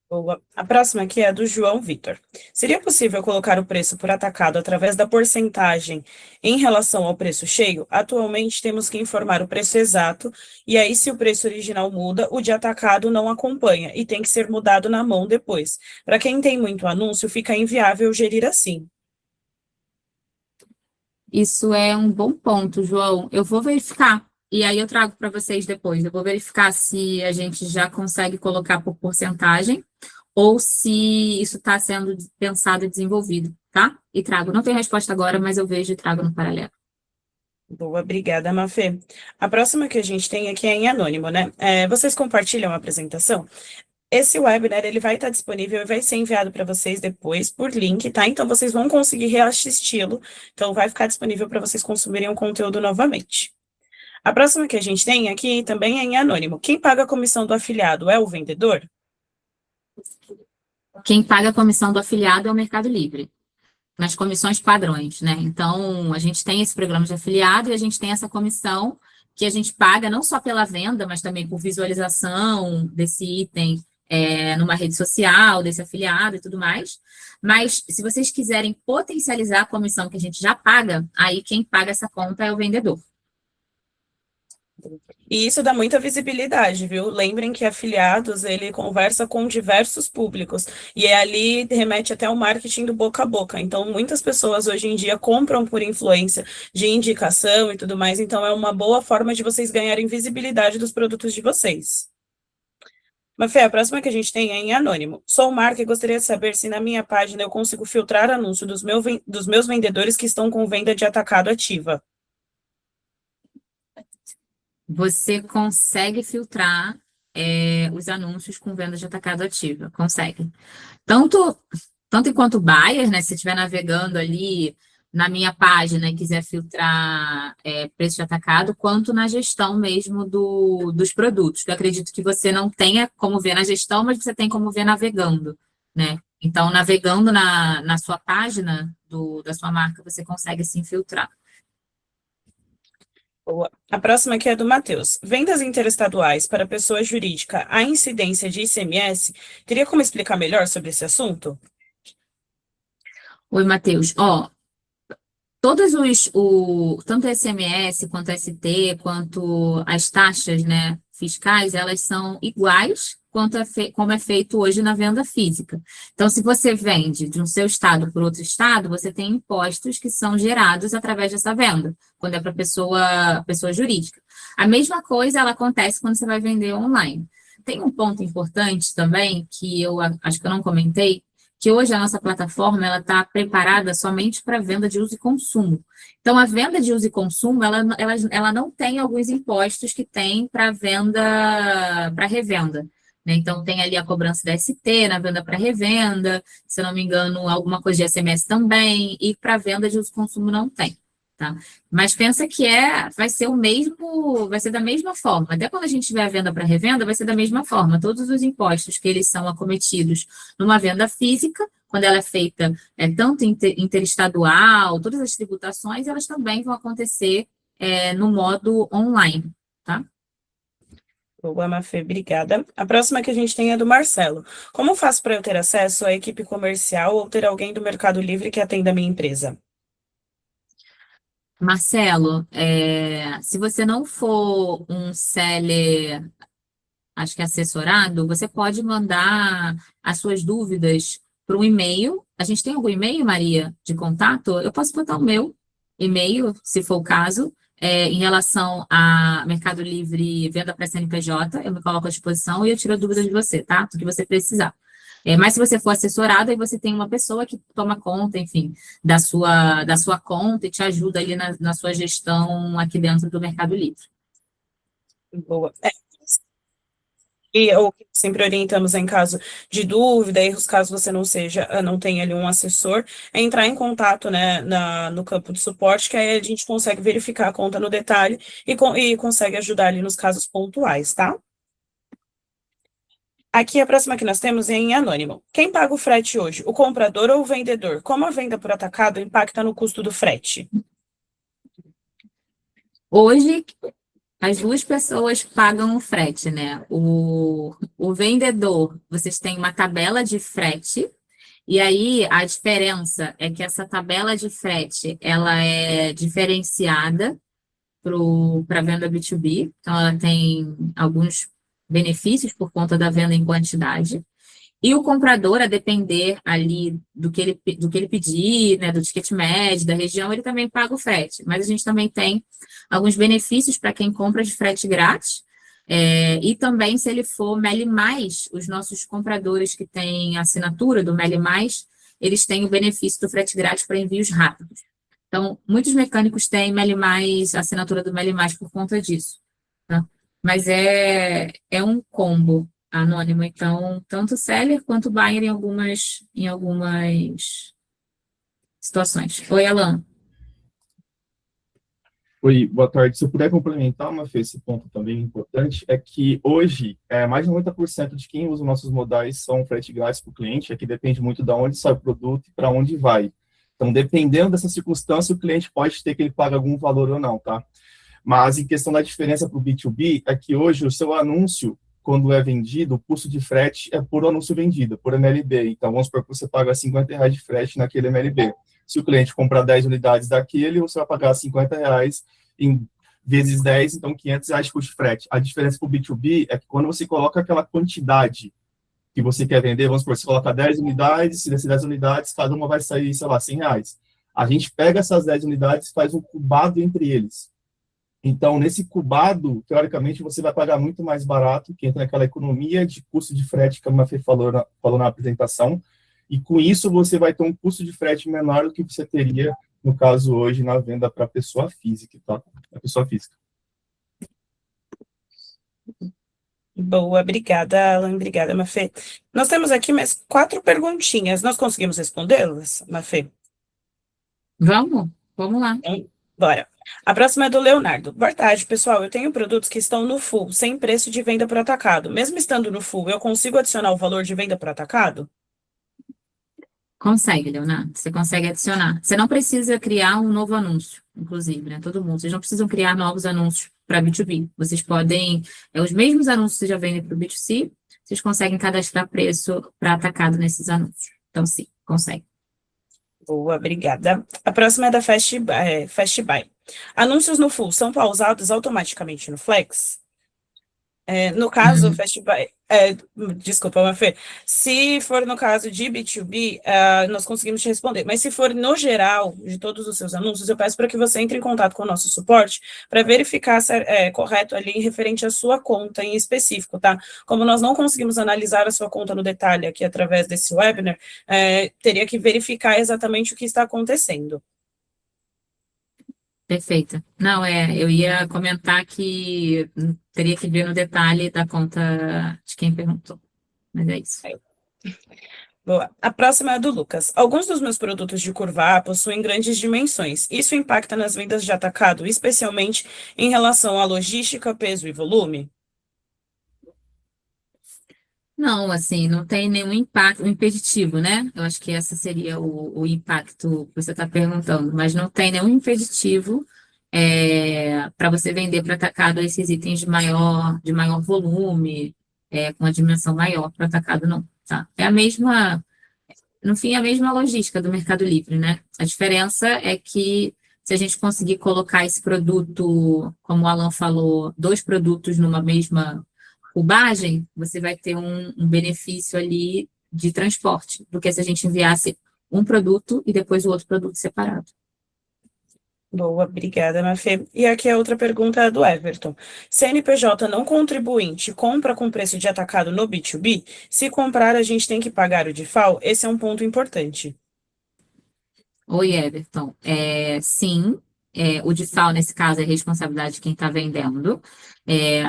Boa. A próxima aqui é a do João Vitor. Seria possível colocar o preço por atacado através da porcentagem em relação ao preço cheio? Atualmente temos que informar o preço exato, e aí, se o preço original muda, o de atacado não acompanha e tem que ser mudado na mão depois. Para quem tem muito anúncio, fica inviável gerir assim. Isso é um bom ponto, João. Eu vou verificar. E aí eu trago para vocês depois. Eu vou verificar se a gente já consegue colocar por porcentagem ou se isso está sendo pensado e desenvolvido, tá? E trago. Não tenho resposta agora, mas eu vejo e trago no paralelo. Boa, obrigada, Mafê. A próxima que a gente tem aqui é em anônimo, né? Vocês compartilham a apresentação? Esse webinar, ele vai estar disponível e vai ser enviado para vocês depois por link, tá? Então, vocês vão conseguir reassisti-lo. Então, vai ficar disponível para vocês consumirem o conteúdo novamente. A próxima que a gente tem aqui também é em anônimo. Quem paga a comissão do afiliado é o vendedor? Quem paga a comissão do afiliado é o Mercado Livre, nas comissões padrões, né? Então, a gente tem esse programa de afiliado e a gente tem essa comissão que a gente paga não só pela venda, mas também por visualização desse item numa rede social, desse afiliado e tudo mais. Mas, se vocês quiserem potencializar a comissão que a gente já paga, aí quem paga essa conta é o vendedor. E isso dá muita visibilidade, viu? Lembrem que afiliados, ele conversa com diversos públicos, e ali remete até ao marketing do boca a boca. Então, muitas pessoas hoje em dia compram por influência de indicação e tudo mais, então é uma boa forma de vocês ganharem visibilidade dos produtos de vocês. Mafé, a próxima que a gente tem é em anônimo. Sou marca e gostaria de saber se na minha página eu consigo filtrar anúncio dos meus vendedores que estão com venda de atacado ativa. Você consegue filtrar os anúncios com venda de atacado ativa, consegue. Tanto enquanto buyer, né? Se você estiver navegando ali na minha página e quiser filtrar preço de atacado, quanto na gestão mesmo dos produtos, que eu acredito que você não tenha como ver na gestão, mas você tem como ver navegando, né? Então, navegando na sua página da sua marca, você consegue sim filtrar. Boa. A próxima aqui é do Matheus. Vendas interestaduais para pessoa jurídica, a incidência de ICMS, teria como explicar melhor sobre esse assunto? Oi, Matheus. Ó, tanto SMS, quanto ST, quanto as taxas, né, fiscais, elas são iguais como é feito hoje na venda física. Então, se você vende de um seu estado para outro estado, você tem impostos que são gerados através dessa venda, quando é para pessoa jurídica. A mesma coisa ela acontece quando você vai vender online. Tem um ponto importante também, que eu acho que eu não comentei, que hoje a nossa plataforma ela está preparada somente para venda de uso e consumo. Então, a venda de uso e consumo, ela não tem alguns impostos que tem para venda, para revenda. Né? Então, tem ali a cobrança da ST na venda para revenda, se eu não me engano, alguma coisa de SMS também, e para venda de uso e consumo não tem. Tá? Mas pensa que vai ser vai ser da mesma forma. Até quando a gente tiver a venda para revenda, vai ser da mesma forma. Todos os impostos que eles são acometidos numa venda física, quando ela é feita tanto interestadual, todas as tributações, elas também vão acontecer no modo online, tá? Boa, Mafê, obrigada. A próxima que a gente tem é do Marcelo. Como faço para eu ter acesso à equipe comercial ou ter alguém do Mercado Livre que atenda a minha empresa? Marcelo, se você não for um seller, acho que assessorado, você pode mandar as suas dúvidas para um e-mail A gente tem algum e-mail, Maria, de contato? Eu posso botar o meu e-mail, se for o caso, em relação a Mercado Livre, venda para CNPJ, eu me coloco à disposição e eu tiro a dúvida de você, tá? Do que você precisar. Mas se você for assessorado, aí você tem uma pessoa que toma conta, enfim, da sua conta e te ajuda ali na sua gestão aqui dentro do Mercado Livre. Boa. E o que sempre orientamos em caso de dúvida, erros, caso você não tenha ali um assessor, é entrar em contato, né, no campo de suporte, que aí a gente consegue verificar a conta no detalhe e consegue ajudar ali nos casos pontuais, tá? Aqui, a próxima que nós temos é em anônimo. Quem paga o frete hoje, o comprador ou o vendedor? Como a venda por atacado impacta no custo do frete? Hoje, as duas pessoas pagam o frete, né? O vendedor, vocês têm uma tabela de frete, e aí a diferença é que essa tabela de frete, ela é diferenciada para a venda B2B, então ela tem alguns benefícios por conta da venda em quantidade. E o comprador, a depender ali do que ele pedir, né, do ticket médio, da região, ele também paga o frete. Mas a gente também tem alguns benefícios para quem compra de frete grátis. E também, se ele for Meli+, os nossos compradores que têm assinatura do Meli+, eles têm o benefício do frete grátis para envios rápidos. Então, muitos mecânicos têm Meli+, assinatura do Meli+, por conta disso. Tá? Mas é um combo anônimo, então, tanto seller quanto buyer em algumas situações. Oi, Alan. Oi, boa tarde. Se eu puder complementar, esse ponto também importante, é que hoje, mais de 90% de quem usa os nossos modais são frete grátis para o cliente, é que depende muito de onde sai o produto e para onde vai. Então, dependendo dessa circunstância, o cliente pode ter que ele pague algum valor ou não, tá? Mas em questão da diferença para o B2B, é que hoje o seu anúncio, quando é vendido, o custo de frete é por anúncio vendido, por MLB. Então, vamos supor que você paga R$ 50 de frete naquele MLB. Se o cliente comprar 10 unidades daquele, você vai pagar R$ 50 em vezes 10, então R$ 500 de custo de frete. A diferença para o B2B é que quando você coloca aquela quantidade que você quer vender, vamos supor, você coloca 10 unidades, se dessas 10 unidades, cada uma vai sair, sei lá, R$ 100. A gente pega essas 10 unidades e faz um cubado entre eles. Então, nesse cubado, teoricamente, você vai pagar muito mais barato, que entra naquela economia de custo de frete que a Mafê falou na apresentação, e com isso você vai ter um custo de frete menor do que você teria, no caso hoje, na venda para a pessoa física, tá? A pessoa física. Boa, obrigada, Alan, obrigada, Mafê. Nós temos aqui mais 4 perguntinhas. Nós conseguimos respondê-las, Mafê? Vamos lá. Bora. A próxima é do Leonardo. Boa tarde, pessoal. Eu tenho produtos que estão no full, sem preço de venda por atacado. Mesmo estando no full, eu consigo adicionar o valor de venda por atacado? Consegue, Leonardo. Você consegue adicionar. Você não precisa criar um novo anúncio, inclusive, né? Todo mundo. Vocês não precisam criar novos anúncios para B2B. Vocês podem, os mesmos anúncios que vocês já vendem para o B2C, vocês conseguem cadastrar preço para atacado nesses anúncios. Então, sim, consegue. Boa, obrigada. A próxima é da Fast Buy. Anúncios no full são pausados automaticamente no Flex? No caso, Fast Buy, desculpa, Mafê, se for no caso de B2B, nós conseguimos te responder, mas se for no geral, de todos os seus anúncios, eu peço para que você entre em contato com o nosso suporte para verificar se é correto ali referente à sua conta em específico, tá? Como nós não conseguimos analisar a sua conta no detalhe aqui através desse webinar, teria que verificar exatamente o que está acontecendo. Perfeito. Não, eu ia comentar que teria que ver no detalhe da conta de quem perguntou. Mas é isso. Boa. A próxima é do Lucas. Alguns dos meus produtos de curva A possuem grandes dimensões. Isso impacta nas vendas de atacado, especialmente em relação à logística, peso e volume? Não, assim, não tem nenhum impacto, um impeditivo, né? Eu acho que esse seria o impacto que você está perguntando, mas não tem nenhum impeditivo para você vender para atacado esses itens de maior volume, com a dimensão maior para atacado, não, tá? No fim, é a mesma logística do Mercado Livre, né? A diferença é que se a gente conseguir colocar esse produto, como o Alan falou, 2 produtos numa mesma cubagem, você vai ter um benefício ali de transporte, do que se a gente enviasse um produto e depois o outro produto separado. Boa, obrigada, Mafê. E aqui a outra pergunta é do Everton. CNPJ não contribuinte compra com preço de atacado no B2B? Se comprar, a gente tem que pagar o DIFAL? Esse é um ponto importante. Oi, Everton. Sim, o DIFAL, nesse caso, é responsabilidade de quem está vendendo,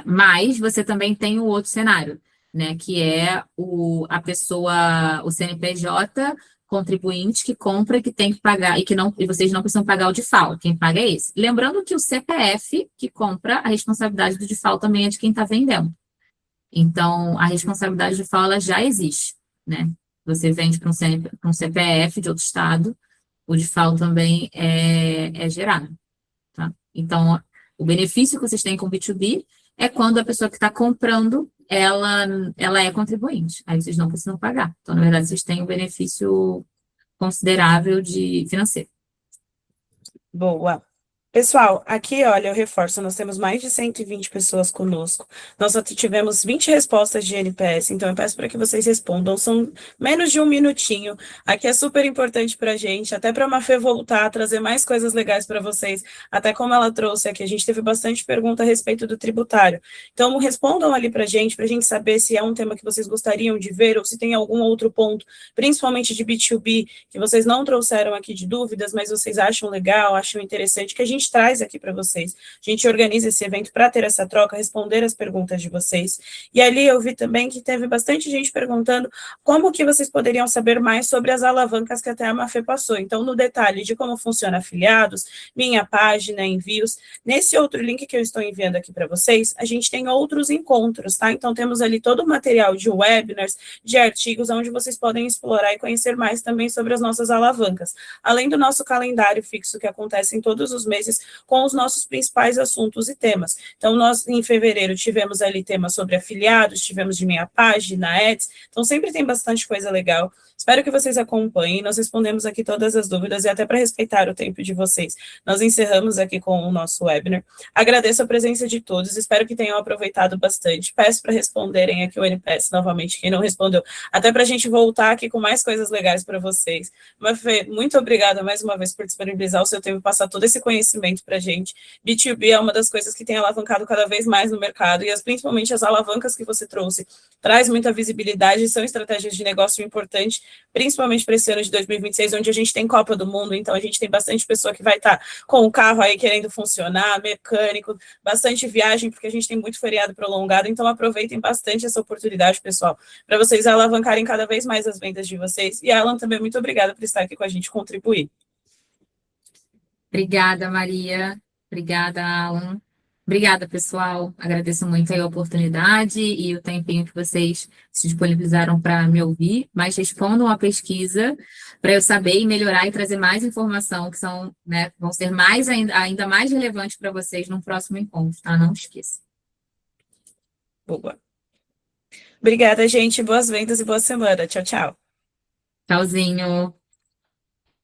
mas você também tem o outro cenário, né, que é o CNPJ contribuinte que compra, que tem que pagar, e vocês não precisam pagar o DIFAL, quem paga é esse. Lembrando que o CPF que compra, a responsabilidade do DIFAL também é de quem está vendendo. Então, a responsabilidade do DIFAL, ela já existe, né? Você vende para um CPF de outro estado, o DIFAL também é gerado, tá? Então, o benefício que vocês têm com o B2B é quando a pessoa que está comprando, ela é contribuinte, aí vocês não precisam pagar. Então, na verdade, vocês têm um benefício considerável financeiro. Boa. Pessoal, aqui, olha, eu reforço, nós temos mais de 120 pessoas conosco. Nós só tivemos 20 respostas de NPS, então eu peço para que vocês respondam. São menos de um minutinho. Aqui é super importante para a gente, até para a Mafê voltar, trazer mais coisas legais para vocês, até como ela trouxe aqui. A gente teve bastante pergunta a respeito do tributário. Então, respondam ali para a gente saber se é um tema que vocês gostariam de ver ou se tem algum outro ponto, principalmente de B2B, que vocês não trouxeram aqui de dúvidas, mas vocês acham legal, acham interessante, que a gente traz aqui para vocês. A gente organiza esse evento para ter essa troca, responder as perguntas de vocês. E ali eu vi também que teve bastante gente perguntando como que vocês poderiam saber mais sobre as alavancas que até a Mafê passou. Então, no detalhe de como funciona afiliados, minha página, envios. Nesse outro link que eu estou enviando aqui para vocês, a gente tem outros encontros, tá? Então, temos ali todo o material de webinars, de artigos, onde vocês podem explorar e conhecer mais também sobre as nossas alavancas. Além do nosso calendário fixo que acontece em todos os meses, com os nossos principais assuntos e temas. Então, nós, em fevereiro, tivemos ali temas sobre afiliados, tivemos de minha página, ads, então sempre tem bastante coisa legal. Espero que vocês acompanhem, nós respondemos aqui todas as dúvidas e até para respeitar o tempo de vocês, nós encerramos aqui com o nosso webinar. Agradeço a presença de todos, espero que tenham aproveitado bastante. Peço para responderem aqui o NPS novamente, quem não respondeu, até para a gente voltar aqui com mais coisas legais para vocês. Mafê, muito obrigada mais uma vez por disponibilizar o seu tempo e passar todo esse conhecimento para a gente. B2B é uma das coisas que tem alavancado cada vez mais no mercado e principalmente as alavancas que você trouxe traz muita visibilidade e são estratégias de negócio importantes, principalmente para esse ano de 2026, onde a gente tem Copa do Mundo, então a gente tem bastante pessoa que vai estar com o carro aí querendo funcionar, mecânico, bastante viagem, porque a gente tem muito feriado prolongado, então aproveitem bastante essa oportunidade, pessoal, para vocês alavancarem cada vez mais as vendas de vocês. E Alan, também muito obrigada por estar aqui com a gente contribuir. Obrigada, Maria. Obrigada, Alan. Obrigada, pessoal. Agradeço muito a oportunidade e o tempinho que vocês se disponibilizaram para me ouvir, mas respondam a pesquisa para eu saber e melhorar e trazer mais informação que são, né, vão ser ainda mais relevantes para vocês no próximo encontro, tá? Não esqueça. Boa. Obrigada, gente. Boas vendas e boa semana. Tchau, tchau. Tchauzinho.